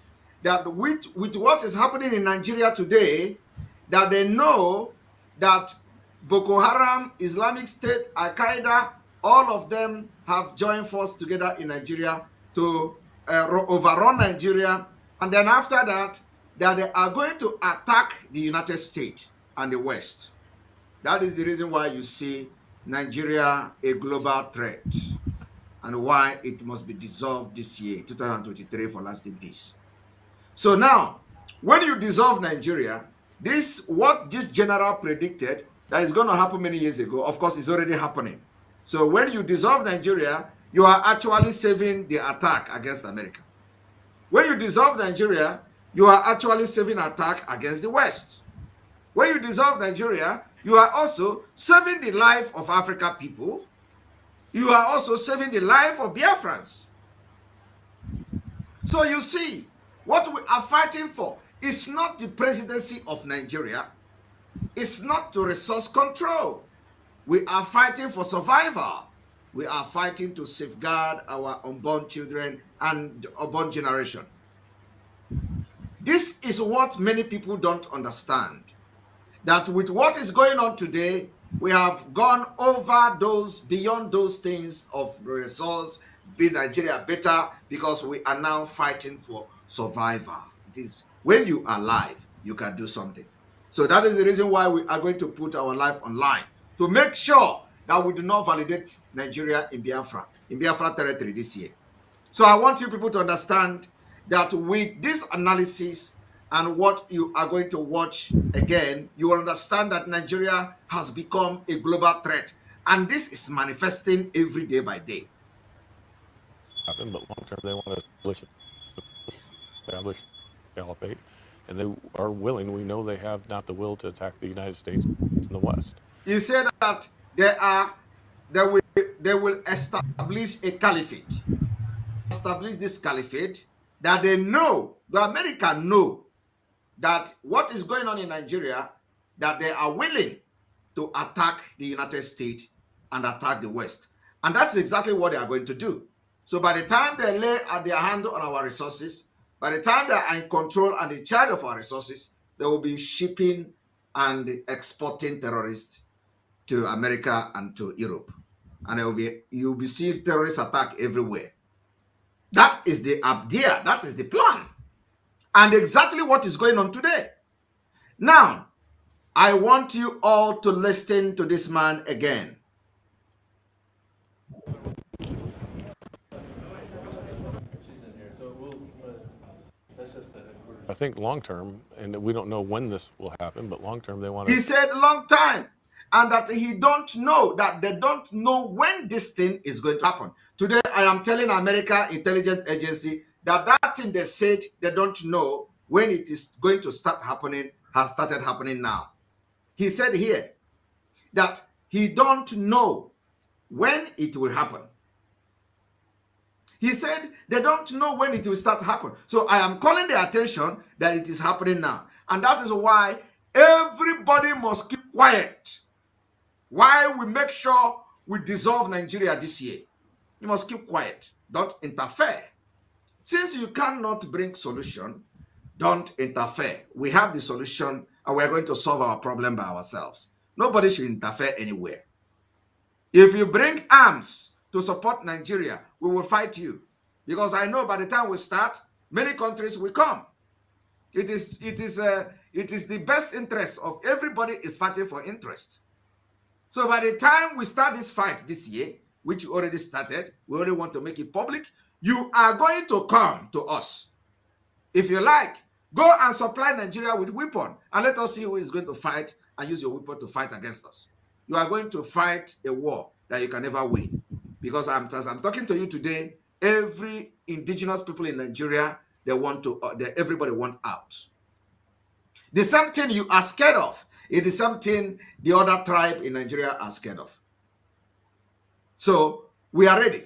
that with what is happening in Nigeria today, that they know that Boko Haram, Islamic State, Al-Qaeda, all of them have joined forces together in Nigeria to overrun Nigeria, and then after that they are going to attack the United States and the West. That is the reason why you see Nigeria a global threat, and why it must be dissolved this year, 2023, for lasting peace. So now, when you dissolve Nigeria, what this general predicted that is going to happen many years ago, of course, is already happening. So when you dissolve Nigeria, you are actually saving the attack against America. When you dissolve Nigeria, you are actually saving attack against the West. When you dissolve Nigeria, you are also saving the life of African people. You are also saving the life of Biafrans. So you see, what we are fighting for is not the presidency of Nigeria. It's not to resource control. We are fighting for survival. We are fighting to safeguard our unborn children and unborn generation. This is what many people don't understand. That with what is going on today, we have gone over beyond those things of resource, be Nigeria better, because we are now fighting for survival. It is when you are alive, you can do something. So that is the reason why we are going to put our life online, to make sure that we do not validate Nigeria in Biafra territory this year. So I want you people to understand that with this analysis and what you are going to watch again, you will understand that Nigeria has become a global threat. And this is manifesting every day by day. But long term, they want to establish a caliphate, and they are willing, we know they have not the will to attack the United States in the West. You said that they will establish a caliphate. Establish this caliphate that they know, the Americans know, that what is going on in Nigeria, that they are willing to attack the United States and attack the West. And that's exactly what they are going to do. So by the time they lay their hand on our resources, by the time they are in control and in charge of our resources, they will be shipping and exporting terrorists to America and to Europe. And you'll be seeing terrorist attack everywhere. That is the idea, that is the plan. And exactly what is going on today. Now, I want you all to listen to this man again. I think long term, and we don't know when this will happen, but long term they want to. He said long time, and that he don't know, that they don't know when this thing is going to happen. Today, I am telling America Intelligence Agency that that thing they said they don't know when it is going to start happening has started happening now. He said here that he don't know when it will happen. He said they don't know when it will start to happen. So I am calling the attention that it is happening now. And that is why everybody must keep quiet. Why we make sure we dissolve Nigeria this year. You must keep quiet. Don't interfere. Since you cannot bring solution, don't interfere. We have the solution and we are going to solve our problem by ourselves. Nobody should interfere anywhere. If you bring arms to support Nigeria, we will fight you. Because I know by the time we start, many countries will come. It is the best interest of everybody is fighting for interest. So by the time we start this fight this year, which already started, we only want to make it public, you are going to come to us. If you like, go and supply Nigeria with weapons and let us see who is going to fight and use your weapon to fight against us. You are going to fight a war that you can never win. Because as I'm talking to you today, every indigenous people in Nigeria, everybody want out. The same thing you are scared of is the same thing the other tribe in Nigeria are scared of. So we are ready.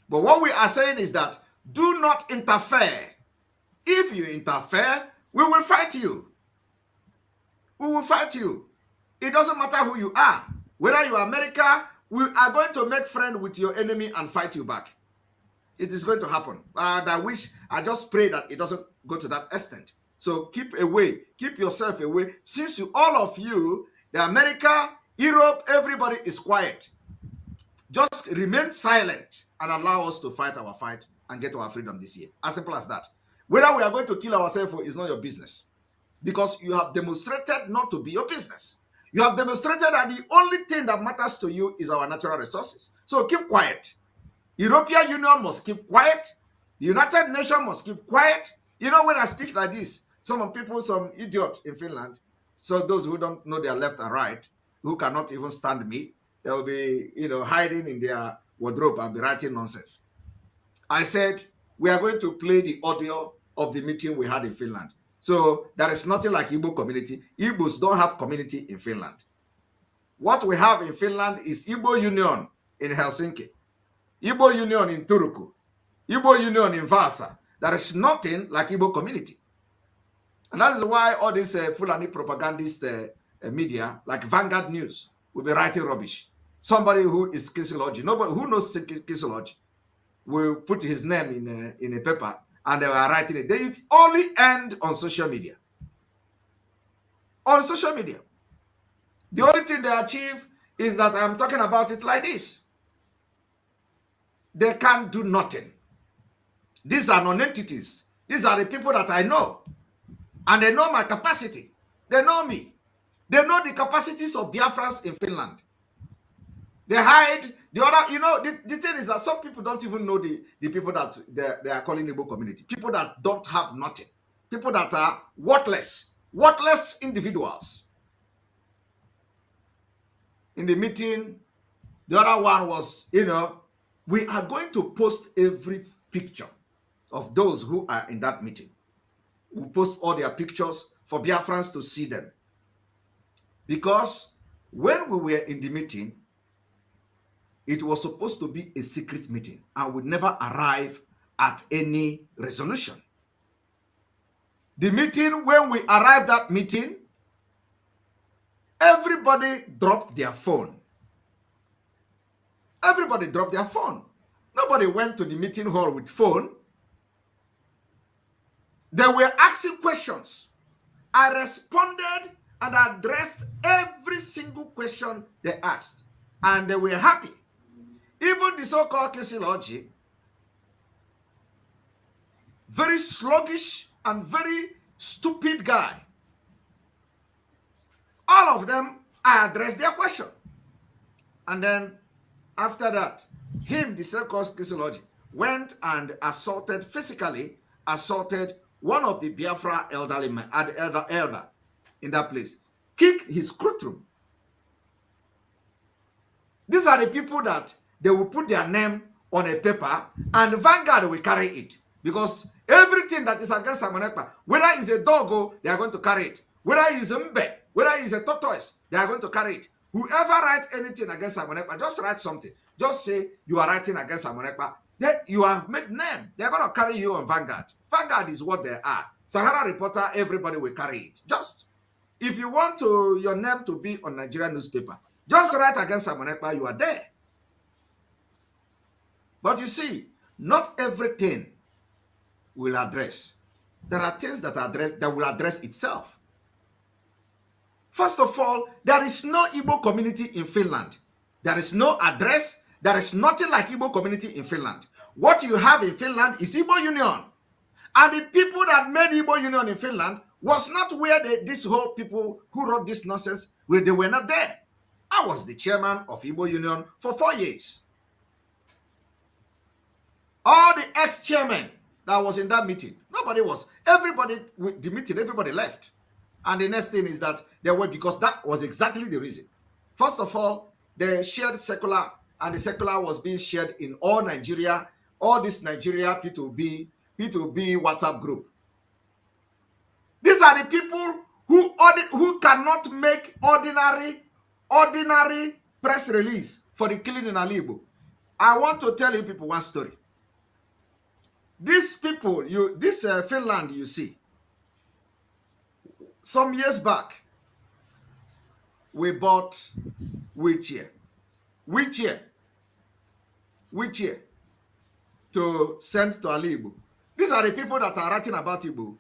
But what we are saying is that do not interfere. If you interfere, we will fight you. We will fight you. It doesn't matter who you are. Whether you are America, we are going to make friends with your enemy and fight you back. It is going to happen. And I just pray that it doesn't go to that extent. So keep away. Keep yourself away. Since all of you, the America, Europe, everybody is quiet. Just remain silent and allow us to fight our fight and get our freedom this year. As simple as that. Whether we are going to kill ourselves is not your business. Because you have demonstrated not to be your business. You have demonstrated that the only thing that matters to you is our natural resources. So keep quiet. European Union must keep quiet. The United Nations must keep quiet. You know, when I speak like this, some idiots in Finland, so those who don't know their left and right, who cannot even stand me, they will be, hiding in their wardrobe and be writing nonsense. I said, we are going to play the audio of the meeting we had in Finland. So there is nothing like Igbo community. Igbos don't have community in Finland. What we have in Finland is Igbo Union in Helsinki, Igbo Union in Turku, Igbo Union in Vasa. There is nothing like Igbo community. And that is why all these Fulani propagandist media, like Vanguard News, will be writing rubbish. Somebody who is Kisology, nobody who knows Kisology, will put his name in a paper and they are writing it. It only end on social media. On social media. The only thing they achieve is that I'm talking about it like this. They can't do nothing. These are non-entities. These are the people that I know. And they know my capacity. They know me. They know the capacities of Biafrans in Finland. They hide the other, the thing is that some people don't even know the people that they are calling Igbo community. People that don't have nothing. People that are worthless individuals. In the meeting, the other one was, we are going to post every picture of those who are in that meeting. We post all their pictures for Biafrans to see them. Because when we were in the meeting, it was supposed to be a secret meeting and would never arrive at any resolution. The meeting, when we arrived at meeting, everybody dropped their phone. Everybody dropped their phone. Nobody went to the meeting hall with phone. They were asking questions. I responded and addressed every single question they asked. And they were happy. Even the so-called Kisology, very sluggish and very stupid guy. All of them, I addressed their question. And then after that, him, the Selkos Kisology, went and physically assaulted one of the Biafra elderly men, elder in that place, kicked his courtroom. These are the people that they will put their name on a paper and Vanguard will carry it. Because everything that is against Samonekpa, whether it's a dog, they are going to carry it. Whether it's a mbe, whether it's a tortoise, they are going to carry it. Whoever writes anything against Samonekpa, just write something. Just say you are writing against Samonekpa. Then you have made name. They are going to carry you on Vanguard. Vanguard is what they are. Sahara Reporter, everybody will carry it. Just, if you want your name to be on Nigerian newspaper, just write against Samonekpa, you are there. But you see, not everything will address. There are things that will address itself. First of all, there is no Igbo community in Finland. There is no address. There is nothing like Igbo community in Finland. What you have in Finland is Igbo Union. And the people that made Igbo Union in Finland was not where these whole people who wrote this nonsense, where they were not there. I was the chairman of Igbo Union for 4 years. All the ex-chairmen that was in that meeting, nobody was. Everybody, with the meeting, everybody left. And the next thing is that they were, because that was exactly the reason. First of all, they shared secular, and the secular was being shared in all Nigeria, all this Nigeria P2B WhatsApp group. These are the people who cannot make ordinary press release for the killing in Alibo. I want to tell you people one story. These people, Finland, you see, some years back, we bought wheelchair to send to Alibo. These are the people that are writing about Igbo.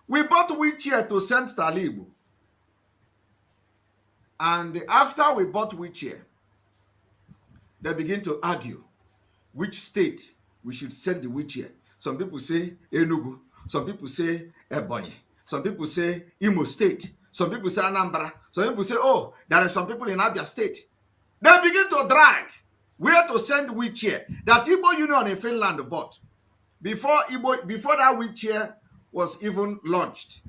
We bought wheelchair to send to Alibo. And after we bought wheelchair, they begin to argue which state we should send the wheelchair. Some people say Enugu. Some people say Ebonyi. Some people say Imo State. Some people say Anambra. Some people say, oh, there are some people in Abia State. They begin to drag where to send wheelchair that Igbo Union in Finland bought. Before that wheelchair was even launched,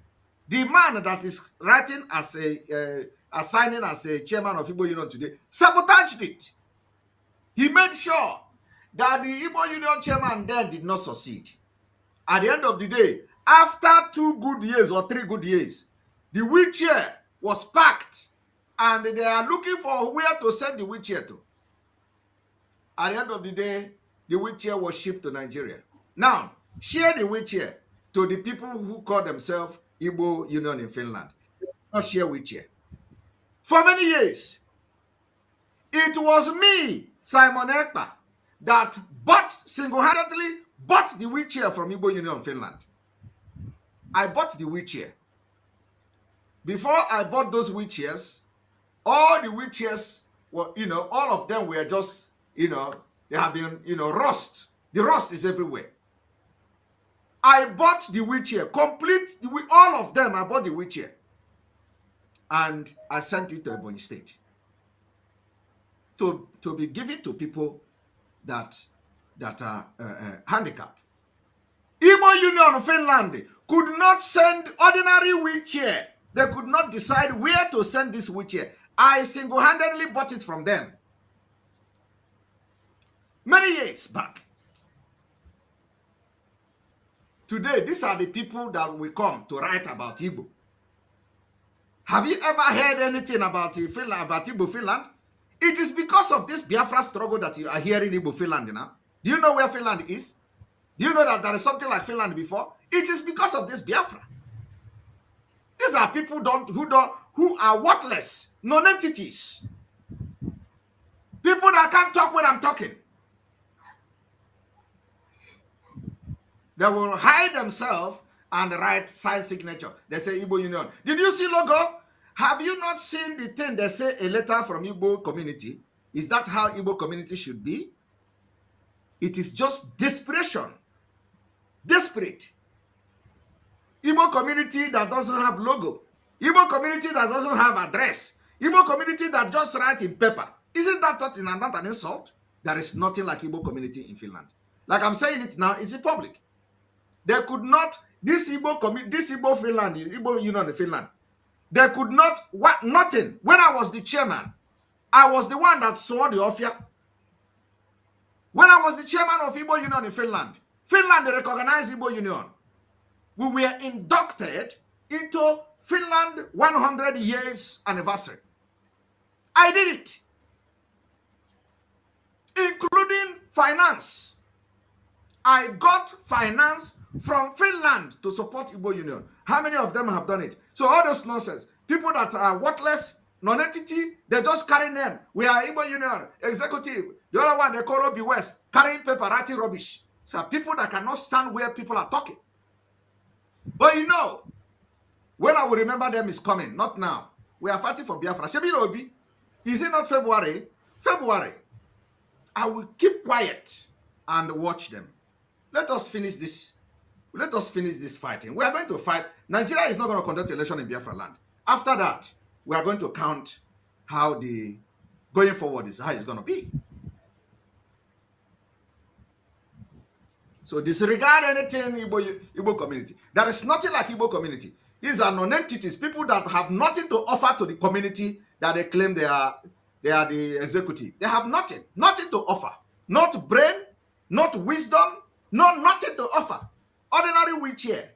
the man that is writing assigning as a chairman of Igbo Union today sabotaged it. He made sure that the Igbo Union chairman then did not succeed. At the end of the day, after 2 good years or 3 good years, the wheelchair was packed and they are looking for where to send the wheelchair to. At the end of the day, the wheelchair was shipped to Nigeria. Now, share the wheelchair to the people who call themselves Igbo Union in Finland. Not share wheelchair. For many years, it was me, Simon Ekpa, that single-handedly bought the wheelchair from Igbo Union Finland. I bought the wheelchair. Before I bought those wheelchairs, all the wheelchairs were, all of them were just, they have been, rust. The rust is everywhere. I bought the wheelchair, all of them, I bought the wheelchair. And I sent it to Ebonyi State to be given to people that are handicapped. Igbo Union Finland could not send ordinary wheelchair. They could not decide where to send this wheelchair. I single-handedly bought it from them. Many years back. Today, these are the people that will come to write about Igbo. Have you ever heard anything about Finland, about Igbo Finland? It is because of this Biafra struggle that you are hearing Igbo Finland now. Do you know where Finland is? Do you know that there is something like Finland before? It is because of this Biafra. These are people who are worthless, non-entities. People that can't talk when I'm talking. They will hide themselves and write sign signature. They say Igbo Union. Did you see logo? Have you not seen the thing they say a letter from Igbo community? Is that how Igbo community should be? It is just desperation. Desperate. Igbo community that doesn't have logo, Igbo community that doesn't have address, Igbo community that just writes in paper. Isn't that not an insult? There is nothing like Igbo community in Finland. Like I'm saying it now, it's in public. They could not, this Igbo Finland, Igbo Union in Finland, they could not, nothing. When I was the chairman, I was the one that saw the offer. When I was the chairman of Igbo Union in Finland, Finland recognized Igbo Union. We were inducted into Finland 100 years anniversary. I did it, including finance. I got finance from Finland to support Igbo Union. How many of them have done it? So all this nonsense, people that are worthless, non-entity, they just carry name. We are Igbo Union, executive. The other one, they call Obi West, carrying paper, writing rubbish. So people that cannot stand where people are talking. But you know, when I will remember them is coming, not now. We are fighting for Biafra. Shebi Obi, is it not February? February. I will keep quiet and watch them. Let us finish this. Let us finish this fighting. We are going to fight. Nigeria is not going to conduct election in Biafra land. After that, we are going to count how the going forward is, how it's going to be. So disregard anything Igbo community. There is nothing like Igbo community. These are non-entities, people that have nothing to offer to the community that they claim they are the executive. They have nothing to offer. Not brain, not wisdom, nothing to offer. Ordinary wheelchair,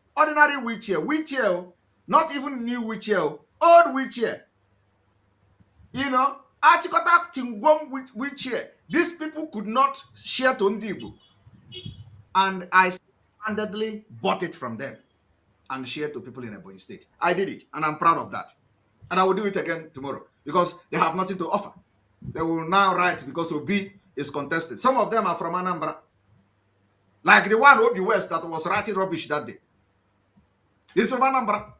not even new wheelchair, old wheelchair. You know, Achikota Tingwom wheelchair. These people could not share to Ndibu. And I handedly bought it from them and shared to people in Ebonyi State. I did it, and I'm proud of that. And I will do it again tomorrow because they have nothing to offer. They will now write because Obi is contested. Some of them are from Anambra. Like the one Obi West that was writing rubbish that day. He's from Anambra.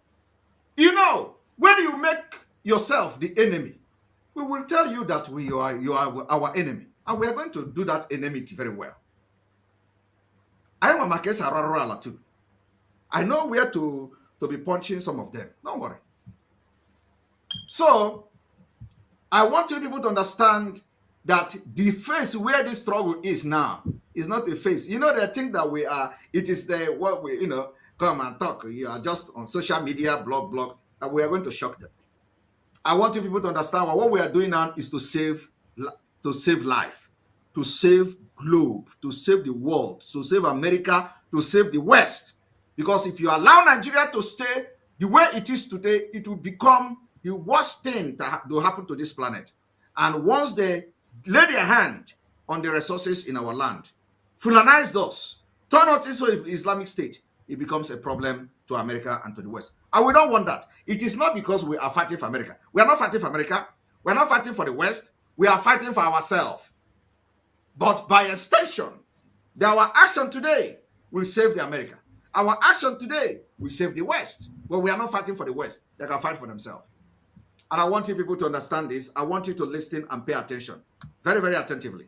You know, when you make yourself the enemy, we will tell you that you are our enemy. And we are going to do that enmity very well. I am a Marquesa Rarala too. I know where to be punching some of them. Don't worry. So, I want you people to understand that the face where this struggle is now is not a face. You know, they think that we are, it is the, what we, you know, come and talk. You are just on social media, blog, and we are going to shock them. I want you people to understand what we are doing now is to save life, to save globe, to save the world, to save America, to save the West. Because if you allow Nigeria to stay the way it is today, it will become the worst thing that will happen to this planet. And once they lay their hand on the resources in our land, Fulanize those, turn out into Islamic State, it becomes a problem to America and to the West. And we don't want that. It is not because we are fighting for America. We are not fighting for America. We are not fighting for the West. We are fighting for ourselves. But by extension, our action today will save the America. Our action today will save the West. But we are not fighting for the West. They can fight for themselves. And I want you people to understand this. I want you to listen and pay attention. Very, very attentively.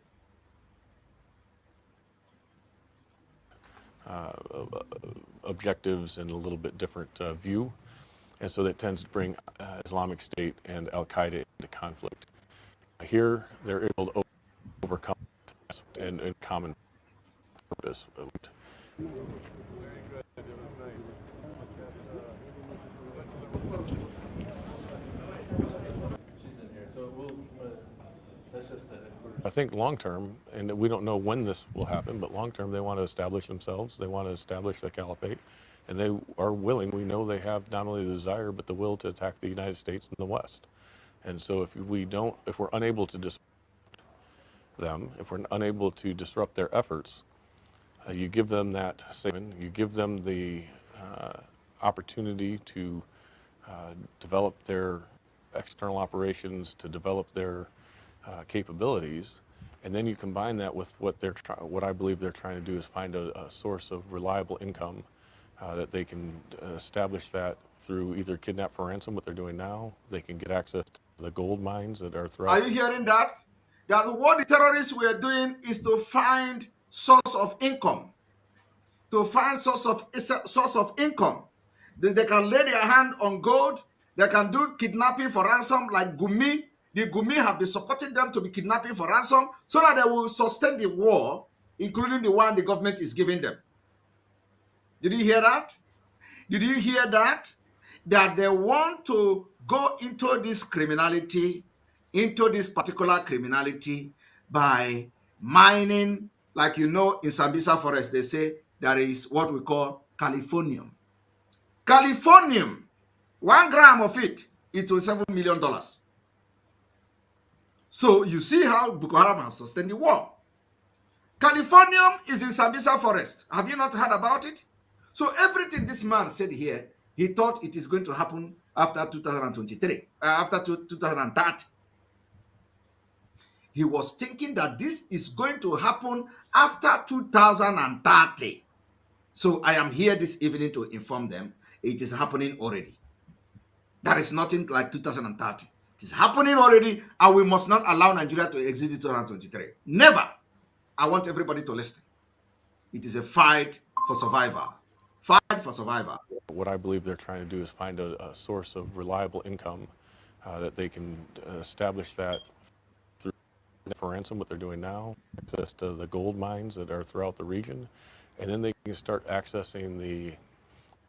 Objectives and a little bit different view. And so that tends to bring Islamic State and Al-Qaeda into conflict. Here, they're able to overcome and common purpose. I think long term, and we don't know when this will happen, but long term they want to establish themselves. They want to establish a caliphate, and they are willing. We know they have not only the desire, but the will to attack the United States and the West. And so if we're unable to disrupt them, if we're unable to disrupt their efforts, you give them that statement, you give them the opportunity to develop their external operations, to develop their capabilities, and then you combine that with what I believe they're trying to do is find a source of reliable income that they can establish that through either kidnap for ransom, what they're doing now. They can get access to the gold mines that are throughout. Are you hearing that? That what the terrorists were doing is to find source of income. To find source of income. They can lay their hand on gold. They can do kidnapping for ransom like Gumi. The Gumi have been supporting them to be kidnapping for ransom so that they will sustain the war, including the one the government is giving them. Did you hear that? Did you hear that? That they want to go into this criminality, into this particular criminality by mining, like you know, in Sambisa Forest, they say there is what we call Californium. Californium, 1 gram of it, it was $7 million. So you see how Boko Haram have sustained the war. Californium is in Sambisa Forest. Have you not heard about it? So everything this man said here, he thought it is going to happen after 2023, after 2030. He was thinking that this is going to happen after 2030. So I am here this evening to inform them it is happening already. There is nothing like 2030. It is happening already, and we must not allow Nigeria to exit 2023. Never. I want everybody to listen. It is a fight for survival. Fight for survival. What I believe they're trying to do is find a source of reliable income that they can establish that through for ransom, what they're doing now, access to the gold mines that are throughout the region, and then they can start accessing the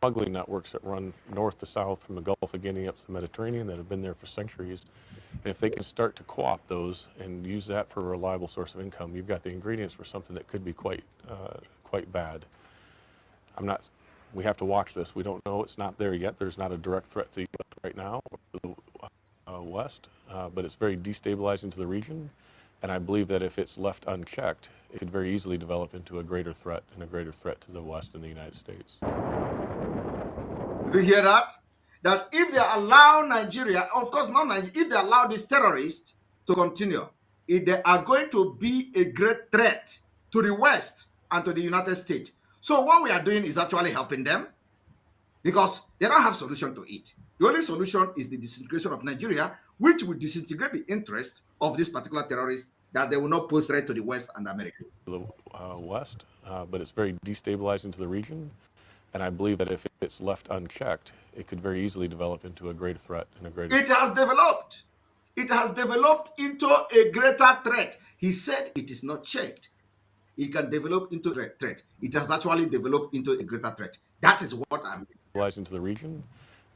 smuggling networks that run north to south from the Gulf of Guinea up to the Mediterranean that have been there for centuries. And if they can start to co-opt those and use that for a reliable source of income, you've got the ingredients for something that could be quite bad. We have to watch this. We don't know. It's not there yet. There's not a direct threat to the U.S. right now, or the West, but it's very destabilizing to the region. And I believe that if it's left unchecked, it could very easily develop into a greater threat and a greater threat to the West and the United States. Do you hear that? That if they allow Nigeria, of course not Nigeria, if they allow these terrorists to continue, if they are going to be a great threat to the West and to the United States. So what we are doing is actually helping them because they don't have solution to it. The only solution is the disintegration of Nigeria, which will disintegrate the interest of this particular terrorist that they will not pose threat to the West and America. The West, but it's very destabilizing to the region. And I believe that if it's left unchecked, it could very easily develop into a greater threat and a greater. It has developed. It has developed into a greater threat. He said it is not checked. It can develop into a threat. It has actually developed into a greater threat. That is what I'm into the region.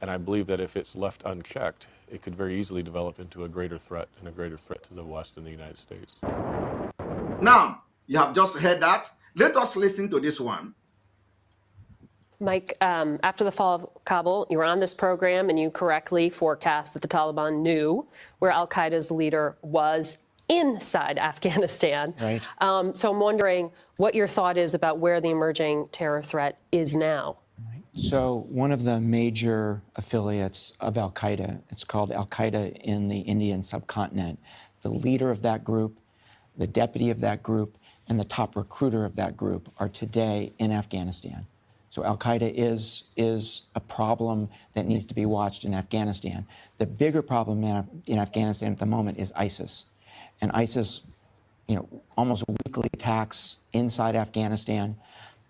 And I believe that if it's left unchecked, it could very easily develop into a greater threat and a greater threat to the West and the United States. Now, you have just heard that. Let us listen to this one. Mike, after the fall of Kabul, you were on this program and you correctly forecast that the Taliban knew where al-Qaeda's leader was inside Afghanistan. Right. So I'm wondering what your thought is about where the emerging terror threat is now. So one of the major affiliates of al-Qaeda, it's called al-Qaeda in the Indian subcontinent. The leader of that group, the deputy of that group, and the top recruiter of that group are today in Afghanistan. So al-Qaeda is a problem that needs to be watched in Afghanistan. The bigger problem in Afghanistan at the moment is ISIS. And ISIS, almost weekly attacks inside Afghanistan.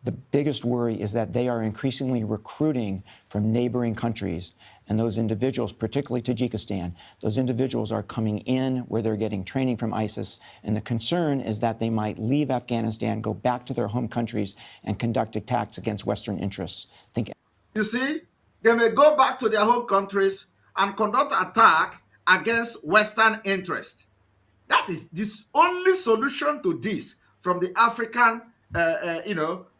The biggest worry is that they are increasingly recruiting from neighboring countries. And those individuals, particularly Tajikistan, those individuals are coming in where they're getting training from ISIS. And the concern is that they might leave Afghanistan, go back to their home countries, and conduct attacks against Western interests. You see, they may go back to their home countries and conduct attack against Western interests. That is the only solution to this from the African,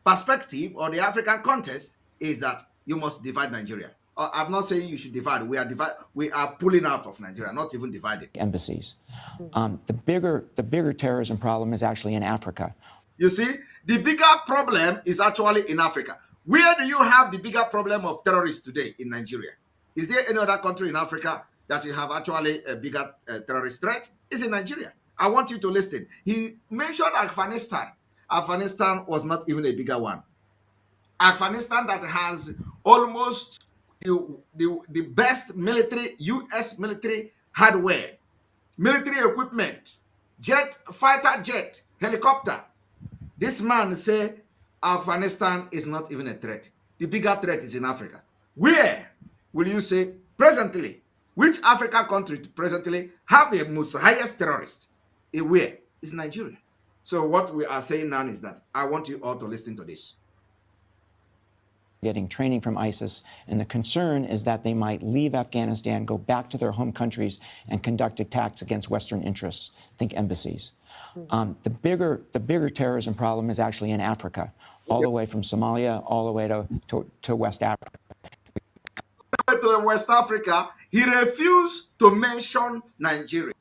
perspective or the African context is that you must divide Nigeria. I'm not saying you should divide. We are pulling out of Nigeria, not even divided. Embassies. The bigger terrorism problem is actually in Africa. You see, the bigger problem is actually in Africa. Where do you have the bigger problem of terrorists today in Nigeria? Is there any other country in Africa that you have actually a bigger terrorist threat? It's in Nigeria. I want you to listen. He mentioned Afghanistan. Afghanistan was not even a bigger one. Afghanistan that has almost the best military, U.S. military hardware, military equipment, fighter jet, helicopter. This man say Afghanistan is not even a threat. The bigger threat is in Africa. Where will you say presently, which African country presently have the most highest terrorists? Where? It's Nigeria. So what we are saying now is that I want you all to listen to this. Getting training from ISIS, and the concern is that they might leave Afghanistan, go back to their home countries, and conduct attacks against Western interests. Think embassies. The bigger terrorism problem is actually in Africa, all the way from Somalia, all the way to West Africa. To West Africa, he refused to mention Nigeria.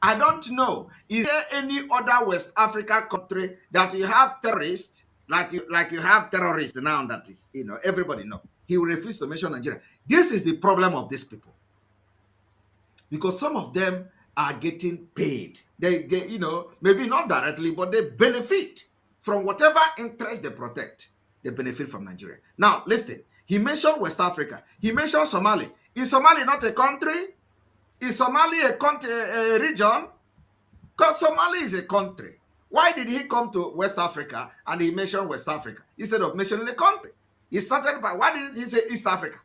I don't know. Is there any other West Africa country that you have terrorists like you have terrorists now? That is, everybody know. He will refuse to mention Nigeria. This is the problem of these people, because some of them are getting paid. They maybe not directly, but they benefit from whatever interest they protect. They benefit from Nigeria. Now, listen. He mentioned West Africa. He mentioned Somali. Is Somali not a country? Is Somali a country, a region? Because Somali is a country. Why did he come to West Africa and he mentioned West Africa instead of mentioning a country? He started by, why didn't he say East Africa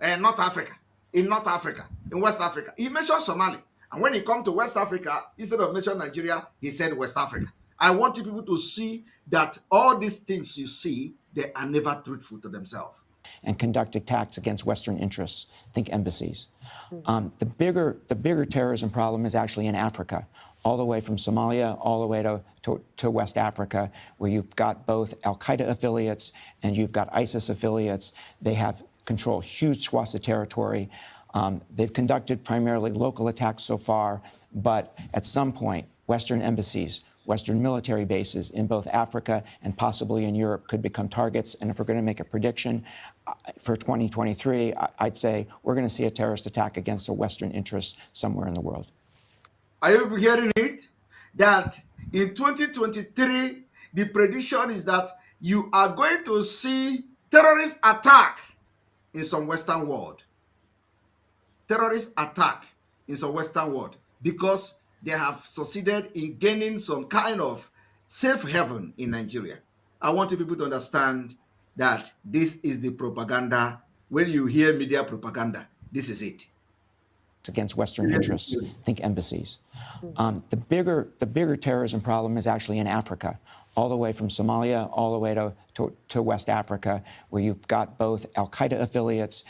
and North Africa? In North Africa, in West Africa. He mentioned Somali. And when he come to West Africa, instead of mentioning Nigeria, he said West Africa. I want you people to see that all these things you see, they are never truthful to themselves. And conduct attacks against Western interests. Think embassies. The bigger terrorism problem is actually in Africa, all the way from Somalia, all the way to West Africa, where you've got both Al-Qaeda affiliates and you've got ISIS affiliates. They have control huge swaths of territory. They've conducted primarily local attacks so far, but at some point, Western embassies, Western military bases in both Africa and possibly in Europe could become targets. And if we're going to make a prediction for 2023, I'd say we're going to see a terrorist attack against a Western interest somewhere in the world. Are you hearing it? That in 2023, the prediction is that you are going to see terrorist attack in some Western world. Terrorist attack in some Western world, because they have succeeded in gaining some kind of safe haven in Nigeria. I want you people to understand that this is the propaganda. When you hear media propaganda, this is it. Against Western interests. Think embassies. The bigger terrorism problem is actually in Africa, all the way from Somalia, all the way to West Africa, where you've got both Al-Qaeda affiliates.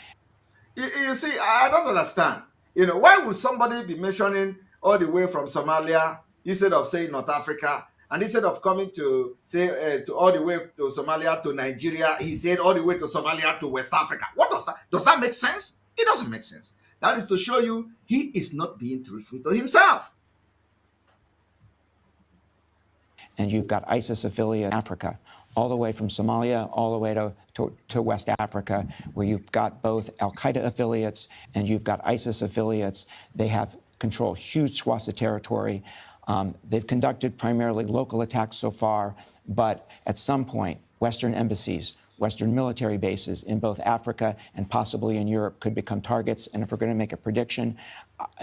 You see, I don't understand. Why would somebody be mentioning all the way from Somalia instead of saying North Africa, and instead of coming to say to all the way to Somalia to Nigeria, he said all the way to Somalia to West Africa? What does that make sense? It doesn't make sense. That is to show you he is not being truthful to himself. And you've got ISIS affiliate in Africa, all the way from Somalia, all the way to West Africa, where you've got both Al-Qaeda affiliates and you've got ISIS affiliates. They have control huge swaths of territory. They've conducted primarily local attacks so far, but at some point, Western embassies, Western military bases in both Africa and possibly in Europe could become targets. And if we're going to make a prediction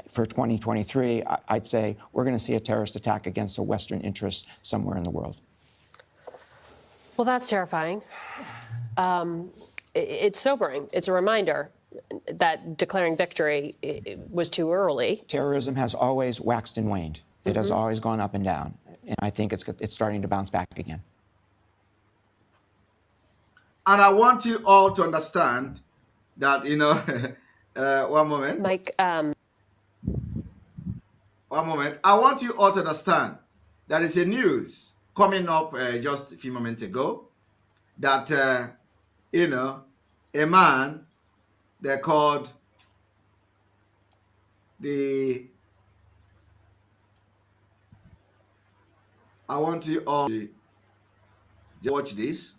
for 2023, I'd say we're going to see a terrorist attack against a Western interest somewhere in the world. Well, that's terrifying. It's sobering. It's a reminder that declaring victory was too early. Terrorism has always waxed and waned. It has always gone up and down. And I think it's starting to bounce back again. And I want you all to understand that, one moment. Mike. One moment. I want you all to understand there is a news coming up just a few moments ago that, a man, they're called I want you all to watch this.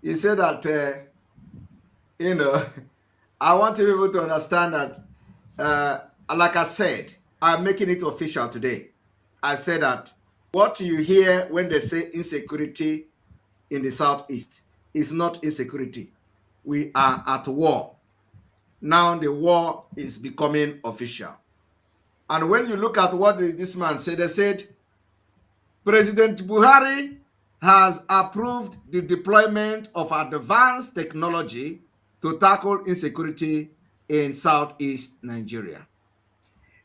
He said that, I want people to understand that, like I said, I'm making it official today. I said that what you hear when they say insecurity in the Southeast is not insecurity. we are at war. Now the war is becoming official. And when you look at what this man said, they said, President Buhari has approved the deployment of advanced technology to tackle insecurity in southeast Nigeria.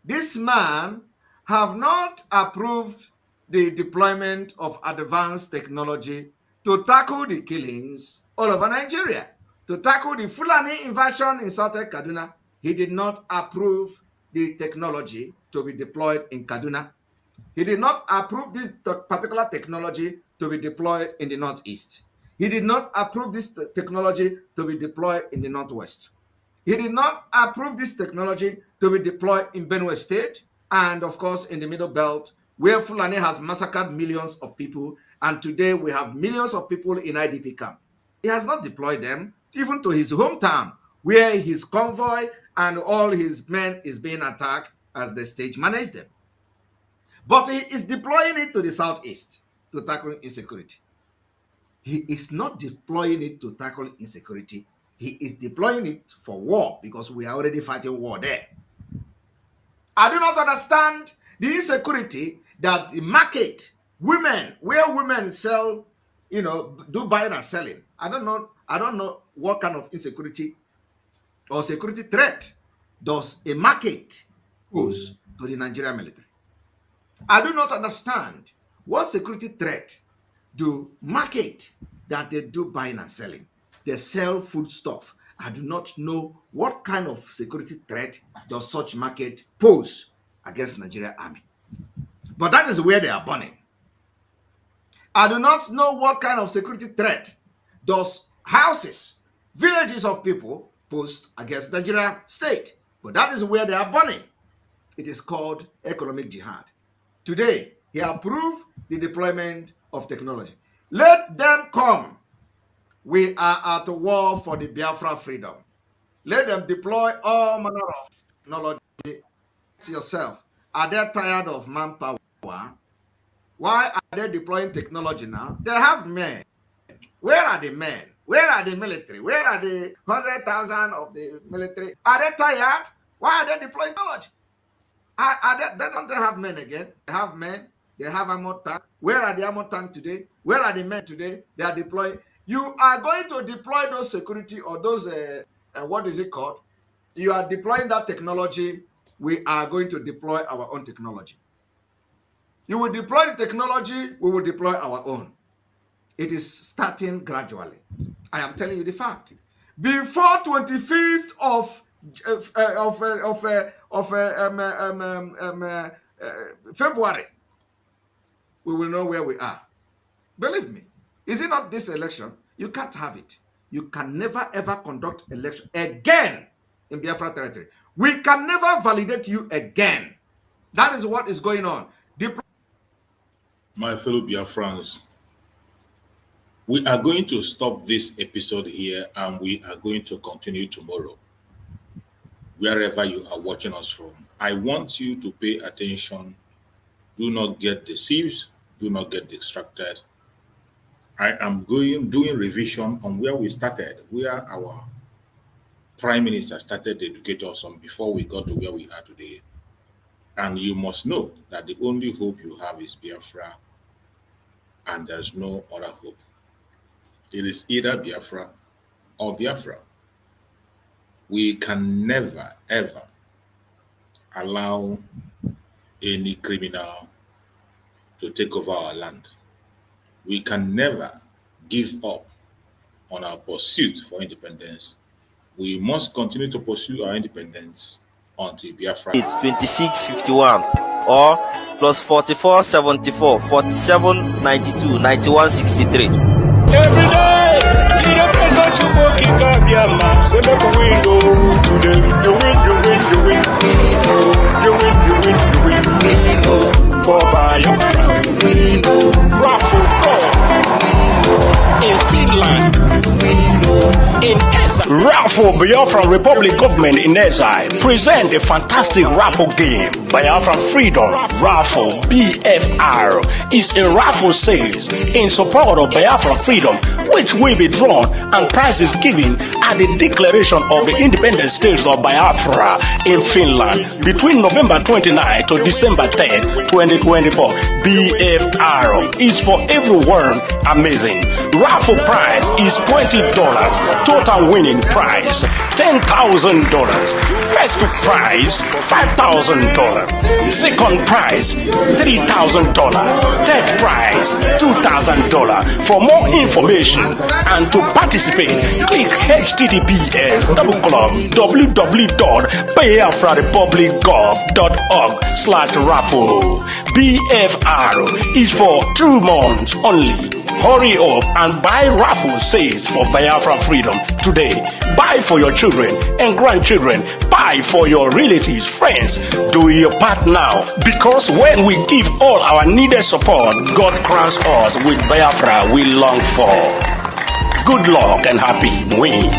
This man have not approved the deployment of advanced technology to tackle the killings all over Nigeria, to tackle the Fulani invasion in southern Kaduna. He did not approve the technology to be deployed in Kaduna. He did not approve this particular technology to be deployed in the northeast. He did not approve this technology to be deployed in the northwest. He did not approve this technology to be deployed in Benue State and, of course, in the Middle Belt, where Fulani has massacred millions of people, and today we have millions of people in IDP camp. He has not deployed them even to his hometown, where his convoy and all his men is being attacked as the state manage them. But he is deploying it to the southeast to tackle insecurity. He is not deploying it to tackle insecurity. He is deploying it for war because we are already fighting war there. I do not understand the insecurity that the market, women, where women sell, do buying and selling. I don't know what kind of insecurity or security threat does a market pose to the Nigerian military. I do not understand what security threat do market that they do buying and selling. They sell food stuff. I do not know what kind of security threat does such market pose against Nigerian army. But that is where they are burning. I do not know what kind of security threat does houses, villages of people pose against Nigeria state. But that is where they are burning. It is called economic jihad. Today, he approved the deployment of technology. Let them come. We are at war for the Biafra freedom. Let them deploy all manner of technology. See yourself. Are they tired of manpower? Why are they deploying technology now? They have men. Where are the men? Where are the military? Where are the 100,000 of the military? Are they tired? Why are they deploying technology? They don't have men again. They have men. They have armor tank. Where are the armor tank today? Where are the men today? They are deploying. You are going to deploy those security or those, what is it called? You are deploying that technology. We are going to deploy our own technology. You will deploy the technology. We will deploy our own. It is starting gradually. I am telling you the fact. Before 25th of February, we will know where we are. Believe me. Is it not this election? You can't have it. You can never ever conduct election again in Biafra territory. We can never validate you again. That is what is going on. My fellow Biafrans, we are going to stop this episode here and we are going to continue tomorrow. Wherever you are watching us from, I want you to pay attention. Do not get deceived. Do not get distracted. I am doing revision on where we started, where our Prime Minister started to educate us on before we got to where we are today. And you must know that the only hope you have is Biafra, and there is no other hope. It is either Biafra or Biafra. We can never, ever allow any criminal to take over our land. We can never give up on our pursuit for independence. We must continue to pursue our independence until Biafra. It's 2651 or plus 44 74 47 92 91 63. Every day, you don't pray God to walk in Gabiama. So make a window today. You win, you win, you win. You win, you win, you win. For Biafra. Raffle in Finland. In Esa. Raffle Biafran Republic Government in Exile present a fantastic raffle game. Biafran Freedom Raffle BFR is a raffle sales in support of Biafran Freedom, which will be drawn and prizes given at the declaration of the independent states of Biafra in Finland between November 29 to December 10, 2024. BFR is for everyone amazing. Raffle prize is $20. Total winning prize $10,000. First prize $5,000. Second prize $3,000. Third prize $2,000. For more information and to participate, click https://www.biafrarepublicgov.org/raffle. BFR is for 2 months only. Hurry up and buy raffle sales for Biafra Freedom today. Buy for your children and grandchildren. Buy for your relatives, friends. Do your part now, because when we give all our needed support, God crowns us with Biafra we long for. Good luck and happy win.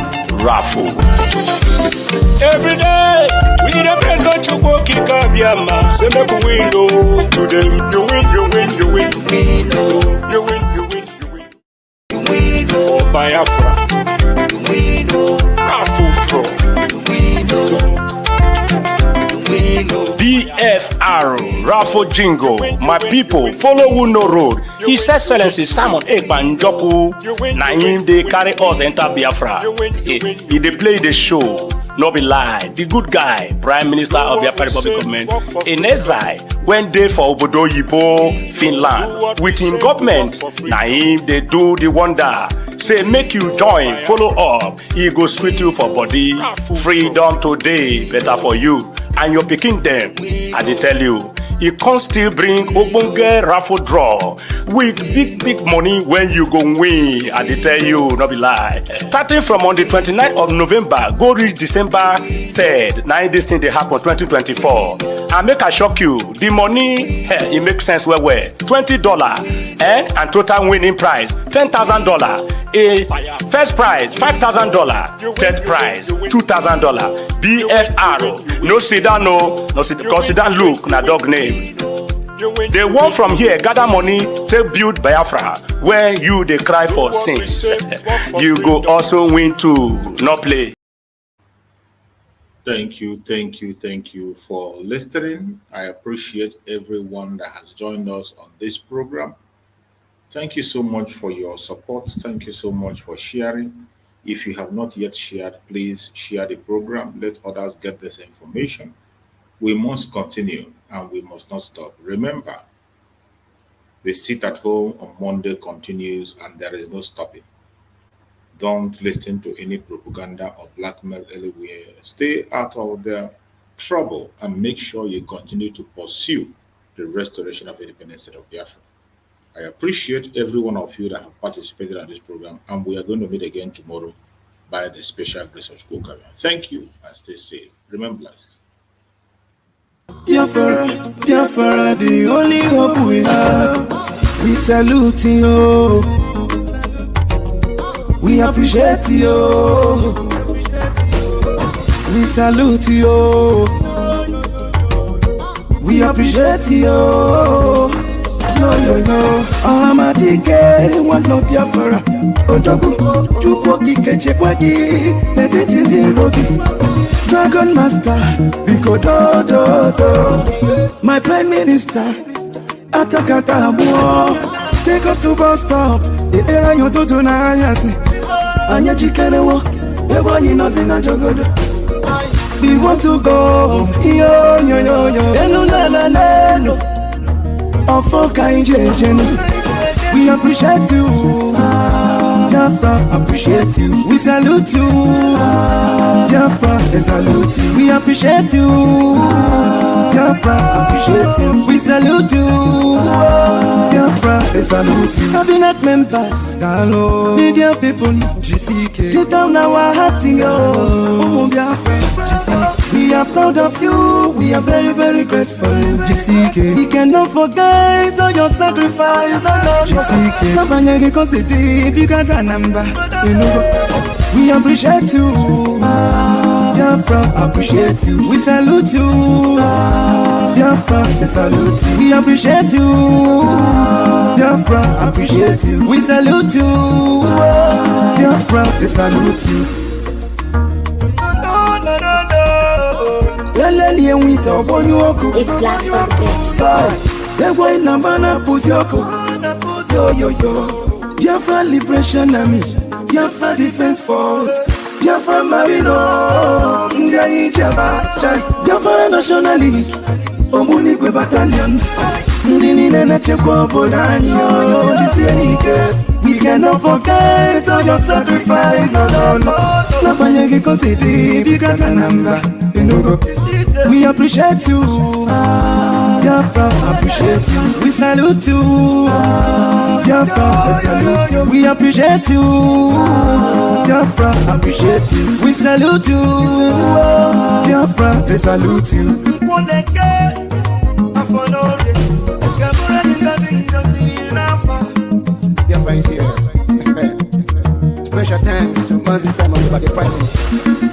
Raffle. Every day, we need a friend not to walk in Kabiama. Say make a window to them. You win, you win, you win. You win, you win, you win. For Biafra. Raffle draw. BFR Raffle Jingle. My people, follow who no road. His Excellency Simon Ekpanjoku. Na him they carry us enter Biafra. He they play the show. No be lie. The good guy, Prime Minister of Biafra Republic Government, in exile, went there for Obodo Yibo, Finland. With him government, na him they do the wonder. Say make you join, follow up. He go sweet you for body. Freedom today, better for you and your picking them. I dey tell you, he can still bring ogbonge raffle draw with big money when you go win. I dey tell you, no be lie. Starting from on the 29th of November, go reach December 3rd. Now this thing they happen 2024. And make I shock you, the money, it makes sense well. $20 and total winning prize $10,000. First prize $5,000. Third prize $2,000. BFR. No sit down, no sit down. Look, na dog name. They want from here gather money to build Biafra, where you they cry for sins. You go also win too. No play. Thank you for listening. I appreciate everyone that has joined us on this program. Thank you so much for your support. Thank you so much for sharing. If you have not yet shared, please share the program. Let others get this information. We must continue and we must not stop. Remember, the sit at home on Monday continues and there is no stopping. Don't listen to any propaganda or blackmail anywhere. Stay out of their trouble and make sure you continue to pursue the restoration of independent state of Biafra. I appreciate every one of you that have participated in this program, and we are going to meet again tomorrow by the special grace of school career. Thank you and stay safe. Remember blessed. Biafra, the only hope we have. We salute you. We appreciate you. We salute you. We appreciate you. No. Amadike, one of Biafra. Odogu, Chukwaki, Kechekwagi, let it in the rocky. Dragon Master, Biko do. My Prime Minister, Atakata Abuo. Take us to bus stop. The era you do na yasi. Anya chikerewo, ebo ni nothing na jogodo. We want to go, yo. Enu na. Ofoka injejenu. We appreciate you. Biafra, appreciate you. We salute you. Biafra, they salute you. We appreciate you. Biafra, appreciate you. We salute you. Biafra, they salute you. Cabinet members, Dano, media people, GCK. Deep down our heart, oh Biafra, GCK. We are proud of you. We are very, very grateful. GCK. We cannot forget all your sacrifice. GCK. Nabanyage cause it deep. You got a number. We appreciate you. Biafra, appreciate you. We salute you. Biafra, we salute you. We appreciate you. Biafra, appreciate you. We salute you. Biafra, we salute you. It's black stuff, bitch. They're going to banana push yoko. Yo, yo, yo. Biafra Liberation Army. Biafra Defense Force. Biafra Marino. Biafra National League. Omunikwe Battalion. Nini Nene Chekwa Bodanyo. We cannot forget all your sacrifice. No, no. Napanyagi Kositi. Bikatanamba. We appreciate you. Biafra, appreciate you. We salute you. Biafra, we salute you. We appreciate you. Biafra, appreciate you. We salute you. Biafra, we salute you. Biafra is here. Special thanks to Mazi Simon, the Prime Minister.